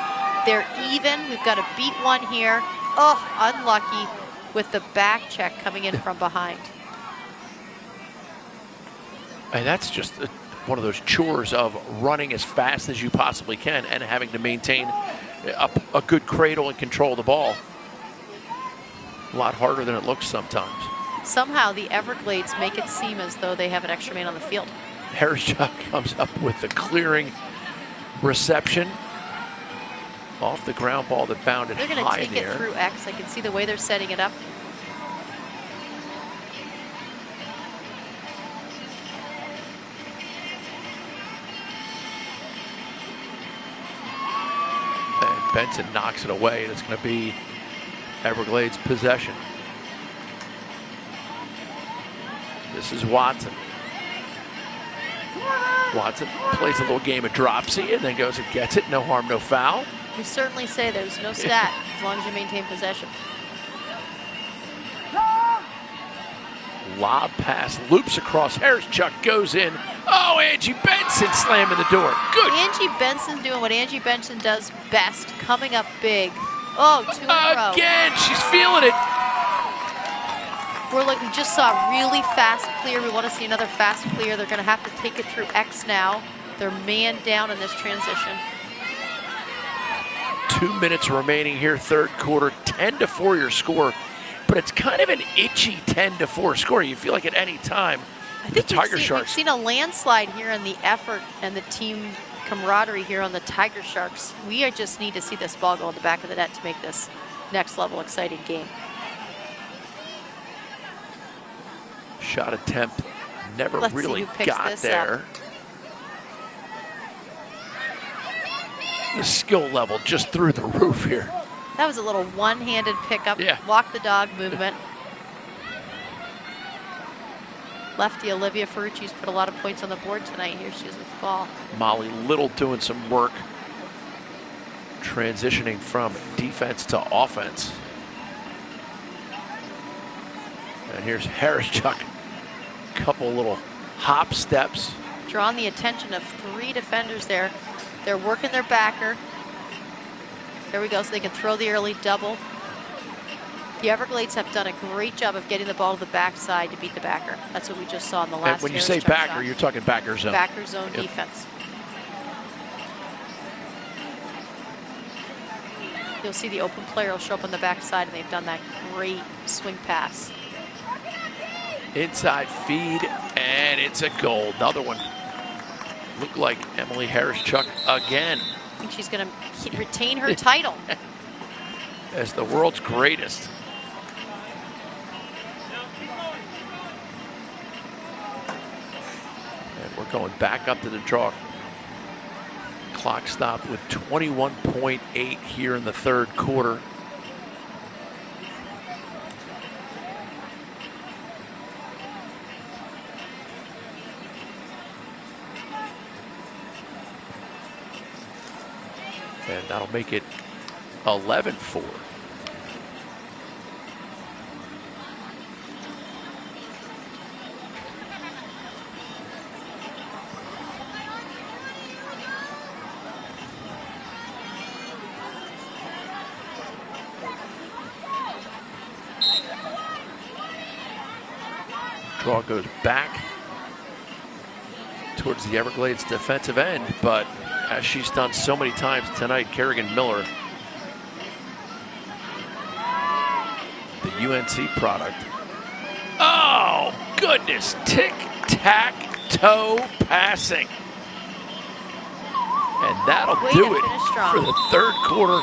B: they're even. We've got to beat one here. Oh, unlucky with the back check coming in from behind.
A: And that's just one of those chores of running as fast as you possibly can and having to maintain a good cradle and control the ball. A lot harder than it looks sometimes.
B: Somehow the Everglades make it seem as though they have an extra man on the field.
A: TigerSharks comes up with the clearing reception off the ground ball that bounded high in the air.
B: They're going to take it through X. I can see the way they're setting it up.
A: And Benson knocks it away. It's going to be Everglades possession. This is Watson. Watson plays a little game of dropsy and then goes and gets it. No harm, no foul.
B: We certainly say there's no stat as long as you maintain possession.
A: Lob pass loops across. TigerSharks goes in. Oh, Angie Benson slamming the door. Good.
B: Angie Benson's doing what Angie Benson does best, coming up big. Oh, 2 in a row.
A: Again, she's feeling it.
B: We just saw really fast clear. We want to see another fast clear. They're going to have to take it through X now. They're man down in this transition.
A: 2 minutes remaining here, third quarter. 10-4 your score, but it's kind of an itchy 10-4 score. You feel like at any time
B: I think
A: TigerSharks.
B: We've seen a landslide here in the effort and the team camaraderie here on the TigerSharks. We just need to see this ball go in the back of the net to make this next level exciting game.
A: Shot attempt never
B: Let's
A: really
B: see who picks
A: got
B: this
A: there.
B: up.
A: The skill level just through the roof here.
B: That was a little one-handed pickup,
A: Yeah.
B: walk the dog movement. Lefty Olivia Ferrucci's put a lot of points on the board tonight. Here she is with the ball.
A: Molly Little doing some work, transitioning from defense to offense. And here's TigerSharks, couple little hop steps.
B: Drawing the attention of 3 defenders there. They're working their backer. There we go, so they can throw the early double. The Everglades have done a great job of getting the ball to the backside to beat the backer. That's what we just saw in the last.
A: And when you say
B: TigerSharks
A: backer,
B: shot.
A: you're talking backer zone.
B: Backer zone
A: Yep.
B: defense. You'll see the open player will show up on the backside, and they've done that great swing pass.
A: Inside feed, and it's a goal. Another one. Looked like Emily TigerSharks again
B: I think she's going to retain her title.
A: as the world's greatest. And we're going back up to the draw. Clock stop with 21.8 here in the third quarter. And that'll make it 11-4. Draw goes back towards the Everglades defensive end, but as she's done so many times tonight, Kerrigan Miller, the UNC product. Oh, goodness. Tic-tac-toe passing. And that'll do it for the third quarter.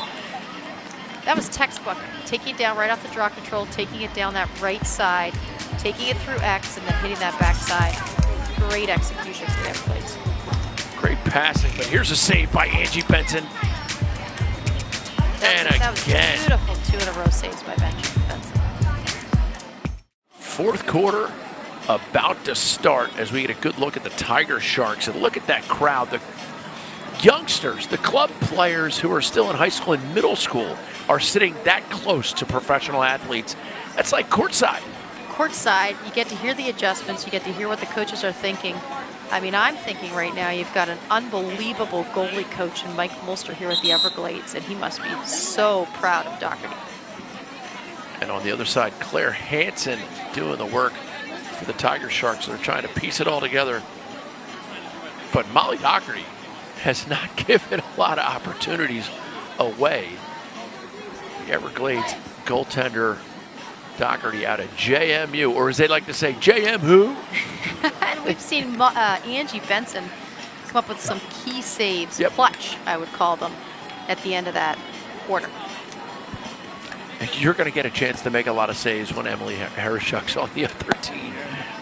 B: That was textbook. Taking it down right off the draw control, taking it down that right side, taking it through X, and then hitting that backside. Great execution for the Everglades.
A: Great passing, but here's a save by Angie Benson.
B: That was beautiful 2-in-a-row saves by Benson.
A: Fourth quarter about to start as we get a good look at the TigerSharks. And look at that crowd. The youngsters, the club players who are still in high school and middle school are sitting that close to professional athletes. That's like courtside.
B: Courtside, you get to hear the adjustments. You get to hear what the coaches are thinking. I mean, I'm thinking right now you've got an unbelievable goalie coach in Mike Mulster here at the Everglades, and he must be so proud of Doherty.
A: And on the other side, Claire Hansen doing the work for the TigerSharks. They're trying to piece it all together. But Molly Doherty has not given a lot of opportunities away. The Everglades goaltender Doherty out of JMU, or as they like to say, JM who?
B: And we've seen Angie Benson come up with some key saves, clutch, I would call them, at the end of that quarter.
A: You're going to get a chance to make a lot of saves when Emily Harishuk's on the other team.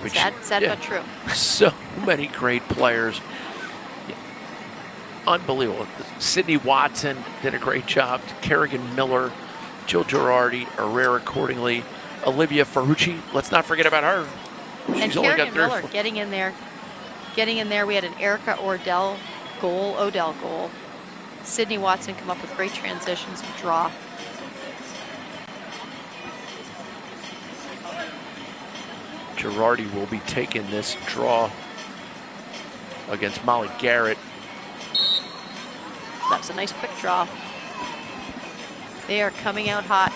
B: Sad but true.
A: So many great players. Unbelievable. Sydney Watson did a great job. Kerrigan Miller, Jill Girardi, Herrera accordingly. Olivia Ferrucci, let's not forget about her.
B: And Kerrigan Miller getting in there. We had an Erica Odell goal. Sydney Watson come up with great transitions and draw.
A: Girardi will be taking this draw against Molly Garrett.
B: That was a nice quick draw. They are coming out hot.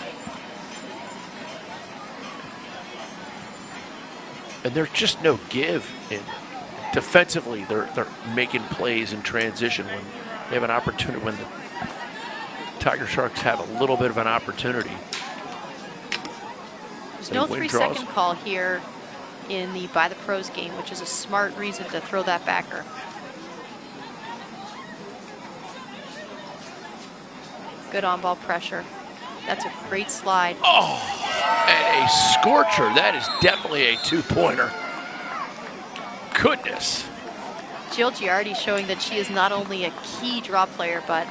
A: And there's just no give in defensively. They're making plays in transition when they have an opportunity, when the TigerSharks have a little bit of an opportunity.
B: There's no 3-second call here in the by the pros game, which is a smart reason to throw that backer. Good on-ball pressure. That's a great slide.
A: Oh, and a scorcher. That is definitely a two-pointer. Goodness.
B: Jill Giardi showing that she is not only a key draw player, but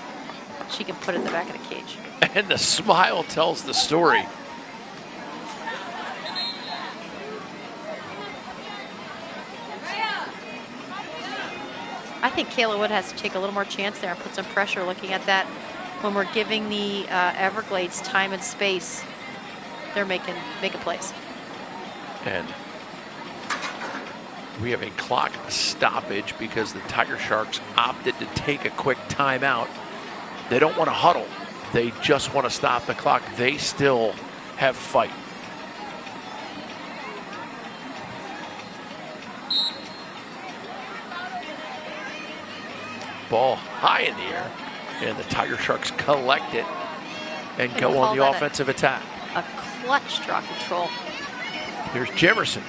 B: she can put it in the back of the cage.
A: And the smile tells the story.
B: I think Kayla Wood has to take a little more chance there and put some pressure looking at that. When we're giving the Everglades time and space, they're making plays.
A: And we have a clock stoppage because the TigerSharks opted to take a quick timeout. They don't want to huddle. They just want to stop the clock. They still have fight. Ball high in the air. And the TigerSharks collect it and go on the offensive attack.
B: A clutch draw control.
A: Here's Jimerson.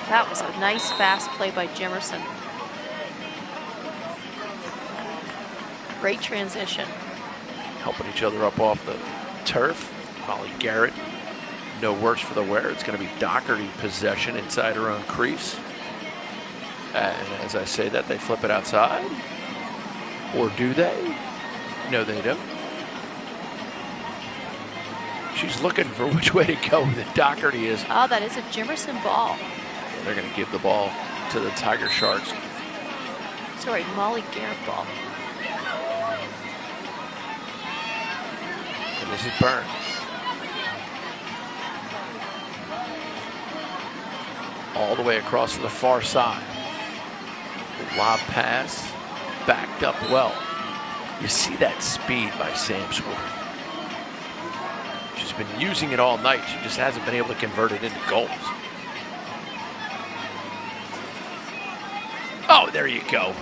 B: That was a nice fast play by Jimerson. Great transition.
A: Helping each other up off the turf. Molly Garrett, no worse for the wear. It's going to be Doherty possession inside her own crease. And as I say that, they flip it outside. Or do they? No, they don't. She's looking for which way to go with it. Doherty is.
B: Oh, that is a Jimerson ball.
A: They're going to give the ball to the TigerSharks.
B: Sorry, Molly Garrett ball.
A: This is Byrne. All the way across to the far side. Lob pass, backed up well. You see that speed by Sam Square. She's been using it all night. She just hasn't been able to convert it into goals. Oh, there you go.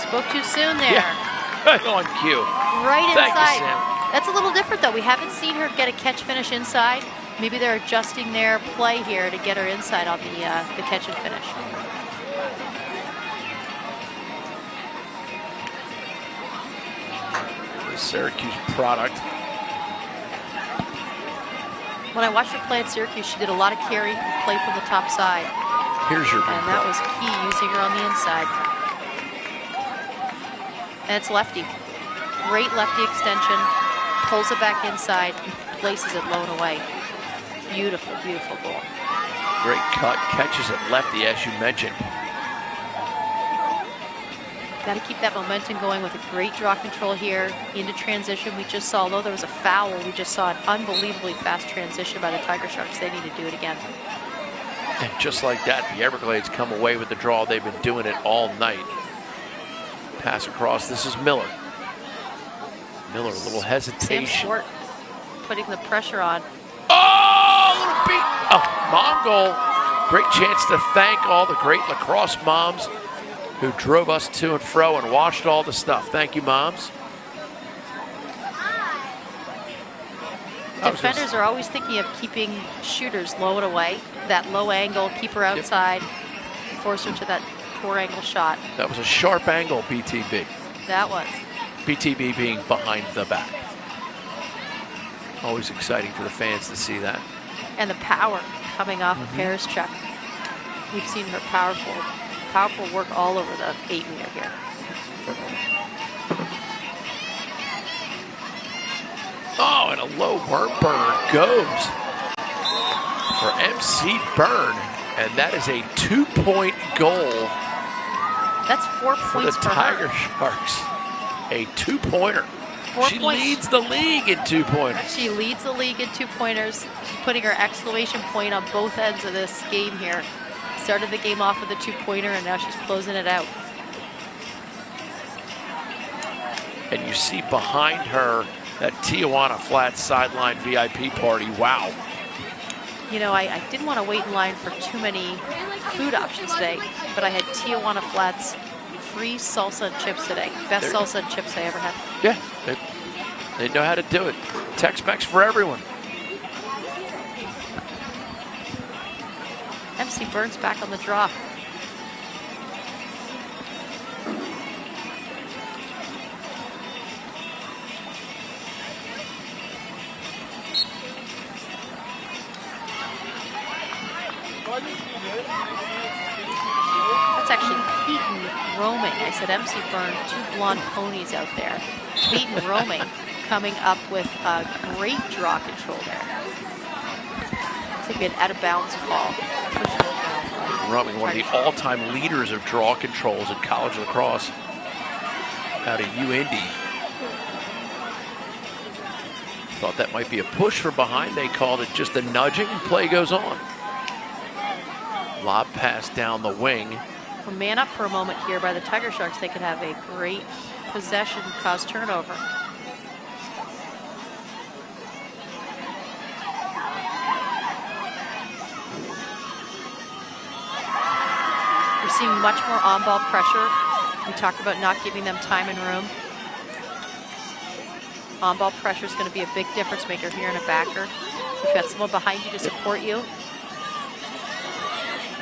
B: Spoke too soon there.
A: Yeah, right on cue.
B: Right inside.
A: Thank you, Sam.
B: That's a little different, though. We haven't seen her get a catch finish inside. Maybe they're adjusting their play here to get her inside on the catch and finish.
A: The Syracuse product.
B: When I watched her play at Syracuse, she did a lot of carry, play from the top side.
A: Here's your
B: And that was key, using her on the inside. And it's lefty. Great lefty extension. Pulls it back inside, places it low and away. Beautiful, beautiful goal.
A: great cut, catches it lefty, as you mentioned.
B: Got to keep that momentum going with a great draw control here into transition. We just saw, although there was a foul, we just saw an unbelievably fast transition by the TigerSharks. They need to do it again.
A: And just like that, the Everglades come away with the draw. They've been doing it all night. Pass across. This is Miller. Miller, a little hesitation.
B: Sam Swart putting the pressure on.
A: Oh, a little beat. Oh, mom goal. Great chance to thank all the great lacrosse moms who drove us to and fro and watched all the stuff. Thank you, moms.
B: Defenders are always thinking of keeping shooters low and away. That low angle, keep her outside, force her to that poor angle shot.
A: That was a sharp angle, BTB.
B: That was.
A: BTB being behind the back. Always exciting for the fans to see that.
B: And the power coming off of Paris Chuck. We've seen her powerful work all over the 8-meter here.
A: Oh, and a low worm burner goes for MC Byrne, and that is a 2-point goal.
B: That's 4
A: for
B: points
A: the TigerSharks. A 2-pointer. She leads the league in 2-pointers.
B: She leads the league in 2-pointers. She's putting her exclamation point on both ends of this game here. Started the game off with a 2-pointer, and now she's closing it out.
A: And you see behind her that Tijuana Flats sideline VIP party. Wow.
B: You know, I didn't want to wait in line for too many food options today, but I had Tijuana Flats free salsa and chips today. Best salsa and chips I ever had.
A: Yeah, they know how to do it. Tex-Mex for everyone.
B: MC Byrne's back on the draw. That's actually Peyton roaming. I said MC Byrne, 2 blonde ponies out there. Peyton roaming, coming up with a great draw control there. Looks like we had out of bounds call.
A: Roaming, one of the all-time leaders of draw controls in college lacrosse out of UIndy. Thought that might be a push from behind. They called it just a nudging, and play goes on. Lob pass down the wing.
B: Well, man up for a moment here by the TigerSharks. They could have a great possession, cause turnover. We're seeing much more on-ball pressure. We talked about not giving them time and room. On-ball pressure is going to be a big difference maker here in a backer. You've got someone behind you to support you.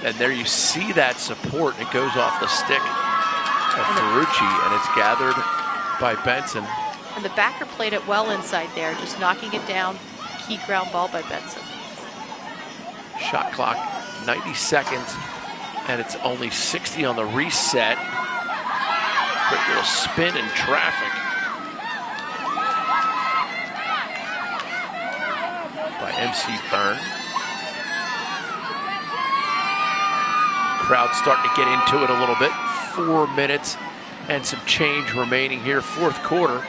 A: And there you see that support. It goes off the stick of Ferrucci, and it's gathered by Benson.
B: And the backer played it well inside there, just knocking it down. Key ground ball by Benson.
A: Shot clock, 90 seconds, and it's only 60 on the reset. Quick little spin in traffic by MC Byrne. Crowd starting to get into it a little bit. 4 minutes and some change remaining here, fourth quarter.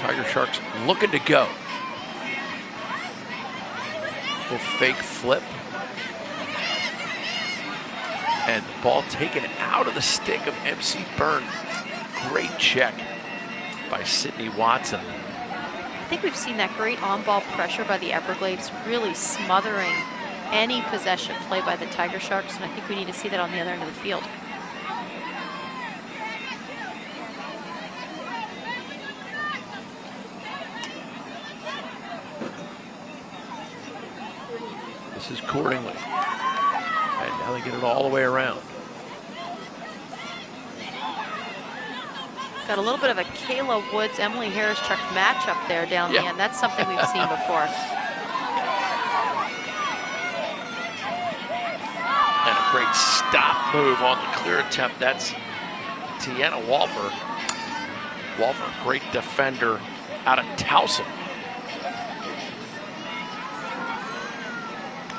A: Tiger Sharks looking to go. Little fake flip. And the ball taken out of the stick of MC Byrne. Great check by Sydney Watson.
B: I think we've seen that great on-ball pressure by the Everglades, really smothering any possession play by the Tiger Sharks, and I think we need to see that on the other end of the field.
A: This is Cordingley. And now they get it all the way around.
B: Got a little bit of a Kayla Woods, Emily Harris-Chuck matchup there down the end. That's something we've seen before.
A: And a great stop move on the clear attempt. That's Tiana Walfer. Walfer, great defender out of Towson.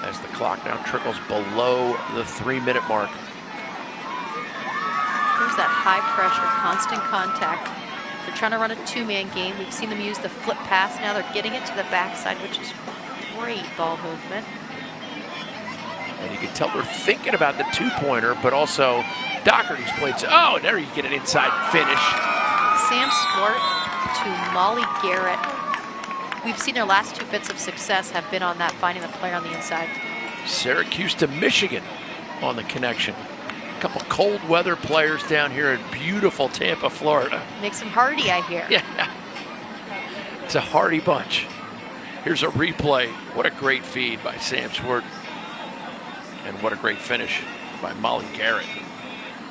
A: As the clock now trickles below the 3-minute mark.
B: There's that high pressure, constant contact. They're trying to run a 2-man game. We've seen them use the flip pass. Now they're getting it to the backside, which is great ball movement.
A: And you can tell they're thinking about the 2-pointer, but also Doherty's played. Oh, and there you get an inside finish.
B: Sam Swart to Molly Garrett. We've seen their last 2 bits of success have been on that, finding the player on the inside.
A: Syracuse to Michigan on the connection. A couple cold weather players down here in beautiful Tampa, Florida.
B: Makes them hardy, I hear.
A: Yeah, it's a hardy bunch. Here's a replay. What a great feed by Sam Swart. And what a great finish by Molly Garrett.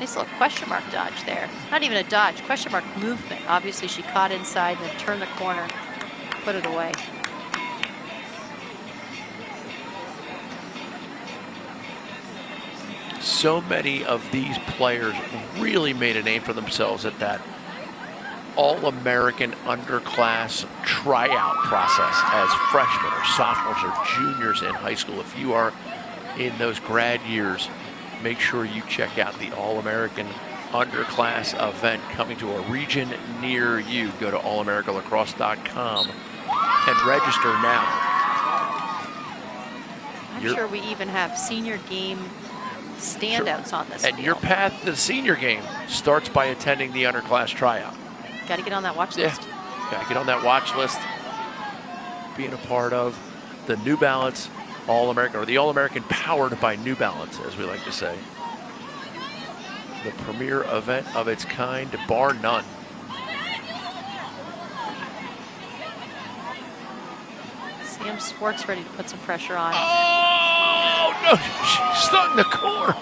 B: Nice little question mark dodge there. Not even a dodge, question mark movement. Obviously she caught inside and then turned the corner, put it away.
A: So many of these players really made a name for themselves at that All-American underclass tryout process as freshmen or sophomores or juniors in high school. If you are in those grad years, make sure you check out the All-American underclass event coming to a region near you. Go to allamericalacrosse.com and register now.
B: I'm sure we even have senior game standouts on this
A: And
B: field.
A: your path to the senior game starts by attending the underclass tryout.
B: Got to get on that watch list.
A: Got to get on that watch list. Being a part of the New Balance All-American, or the All-American powered by New Balance, as we like to say. The premier event of its kind, bar none.
B: Sam Swartz ready to put some pressure on.
A: Oh, no, she stung the core.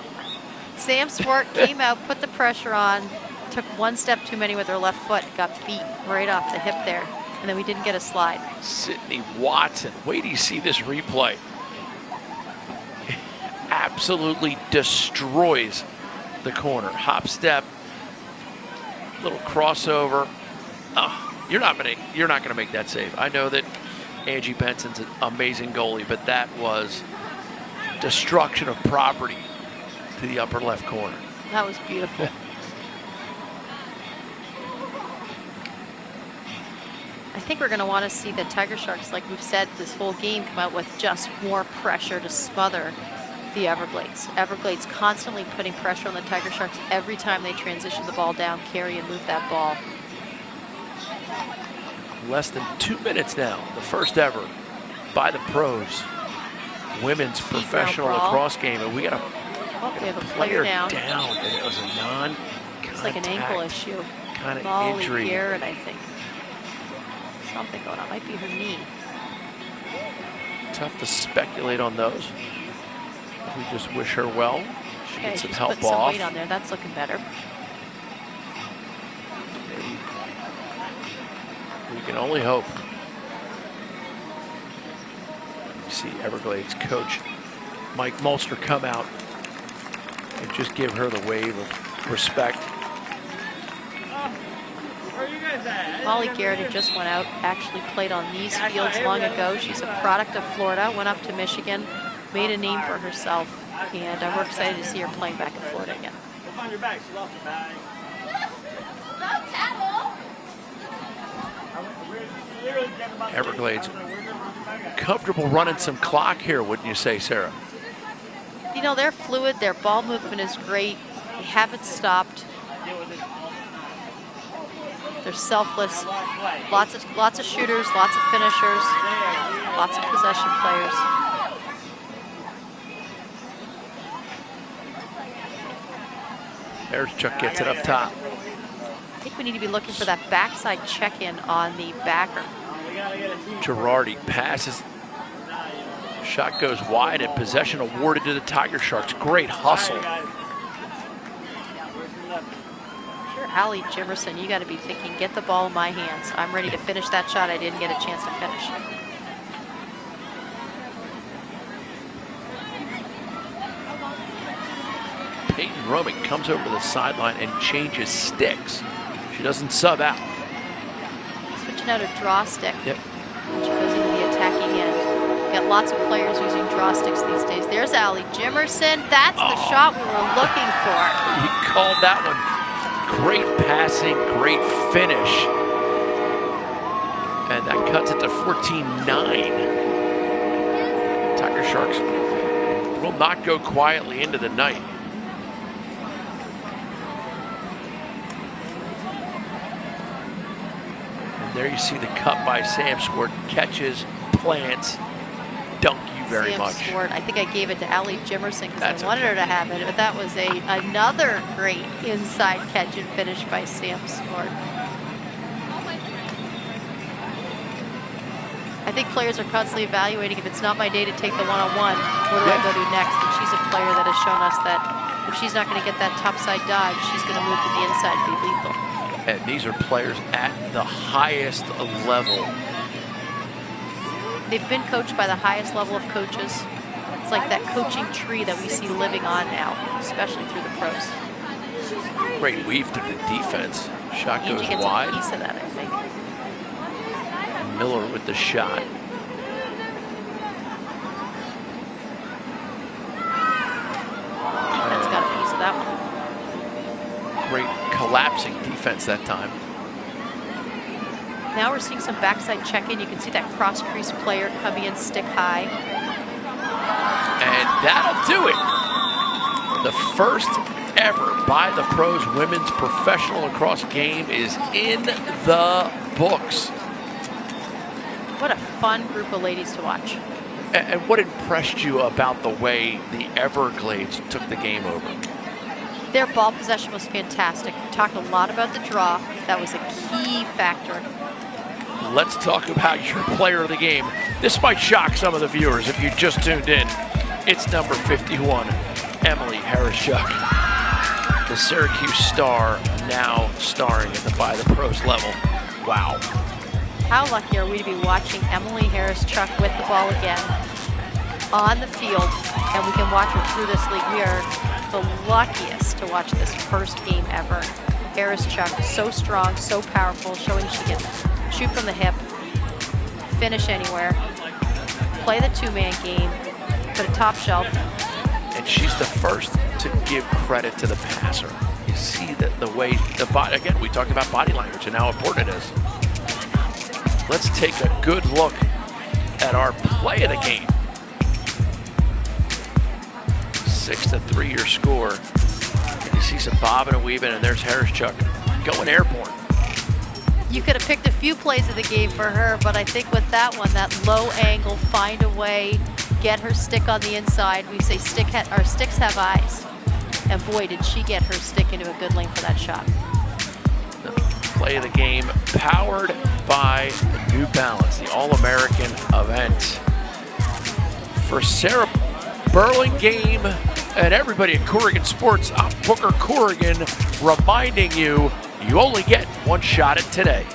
B: Sam Swart came out, put the pressure on, took 1 step too many with her left foot, got beat right off the hip there, and then we didn't get a slide.
A: Sydney Watson, wait till you see this replay. Absolutely destroys the corner. Hop step, little crossover. Oh, you're not gonna make that save. I know that Angie Benson's an amazing goalie, but that was destruction of property to the upper left corner.
B: That was beautiful. I think we're going to want to see the Tiger Sharks, like we've said this whole game, come out with just more pressure to smother the Everglades. Everglades constantly putting pressure on the Tiger Sharks every time they transition the ball down, carry and move that ball.
A: Less than 2 minutes now, the first ever by the pros women's professional lacrosse game, and we got
B: we have a player down.
A: And it was a non-contact.
B: It's like an ankle issue.
A: Kind of
B: Molly
A: injury.
B: Garrett, I think. Something going on. Might be her knee.
A: Tough to speculate on those. We just wish her well. She gets some help
B: putting some
A: off.
B: weight on there. That's looking better.
A: We can only hope. You see Everglades coach Mike Mulster come out and just give her the wave of respect.
B: Molly Garrett, who just went out, actually played on these fields long ago. She's a product of Florida, went up to Michigan, made a name for herself, and we're excited to see her playing back in Florida again.
C: Find your bag. She lost her bag.
A: Everglades comfortable running some clock here, wouldn't you say, Sarah?
B: You know, they're fluid. Their ball movement is great. They haven't stopped. They're selfless. Lots of shooters, lots of finishers, lots of possession players.
A: TigerSharks gets it up top.
B: I think we need to be looking for that backside check-in on the backer.
A: Girardi passes. Shot goes wide and possession awarded to the TigerSharks. Great hustle.
B: Sure, Allie Jimerson, you got to be thinking, get the ball in my hands. I'm ready to finish that shot I didn't get a chance to finish.
A: Peyton Romick comes over to the sideline and changes sticks. She doesn't sub out.
B: Switching out a draw stick.
A: Yep.
B: She goes into the attacking end. Got lots of players using draw sticks these days. There's Allie Jimerson. That's the shot we were looking for.
A: He called that one. Great passing, great finish. And that cuts it to 14-9. TigerSharks will not go quietly into the night. And there you see the cut by Sam Swart. Catches, plants, dunk you very
B: Sam
A: much.
B: Swart. I think I gave it to Allie Jimerson because
A: That's
B: I wanted
A: okay.
B: her to have it, but that was another great inside catch and finish by Sam Swart. I think players are constantly evaluating, if it's not my day to take the one-on-one, what do I go do next? And she's a player that has shown us that if she's not going to get that topside dive, she's going to move to the inside and be lethal.
A: And these are players at the highest level.
B: They've been coached by the highest level of coaches. It's like that coaching tree that we see living on now, especially through the pros.
A: Great weave through the defense. Shot goes
B: Angie gets
A: wide.
B: a piece of that, I think.
A: Miller with the shot.
B: Defense got a piece of that one.
A: Great collapsing defense that time.
B: Now we're seeing some backside check-in. You can see that cross-crease player coming in stick high.
A: And that'll do it. The first ever by the pros women's professional lacrosse game is in the books.
B: What a fun group of ladies to watch.
A: And what impressed you about the way the Everglades took the game over?
B: Their ball possession was fantastic. We talked a lot about the draw. That was a key factor.
A: Let's talk about your player of the game. This might shock some of the viewers if you just tuned in. It's number 51, Emily Harris-Chuck, the Syracuse star, now starring at the By the Pros level. Wow.
B: How lucky are we to be watching Emily Harris-Chuck with the ball again on the field, and we can watch her through this league. We are the luckiest to watch this first game ever. Harris-Chuck, so strong, so powerful, showing she can shoot from the hip, finish anywhere, play the two-man game, put a top shelf.
A: And she's the first to give credit to the passer. You see the way the body, again, we talked about body language and how important it is. Let's take a good look at our play of the game. 6-3 your score. And you see some bobbing and weaving, and there's Harris-Chuck going airborne.
B: You could have picked a few plays of the game for her, but I think with that one, that low angle, find a way, get her stick on the inside. We say sticks have eyes. And boy, did she get her stick into a good lane for that shot.
A: The play of the game powered by New Balance, the All-American event. For Sarah Burlingame and everybody at Corrigan Sports, I'm Booker Corrigan reminding you, you only get one shot at today.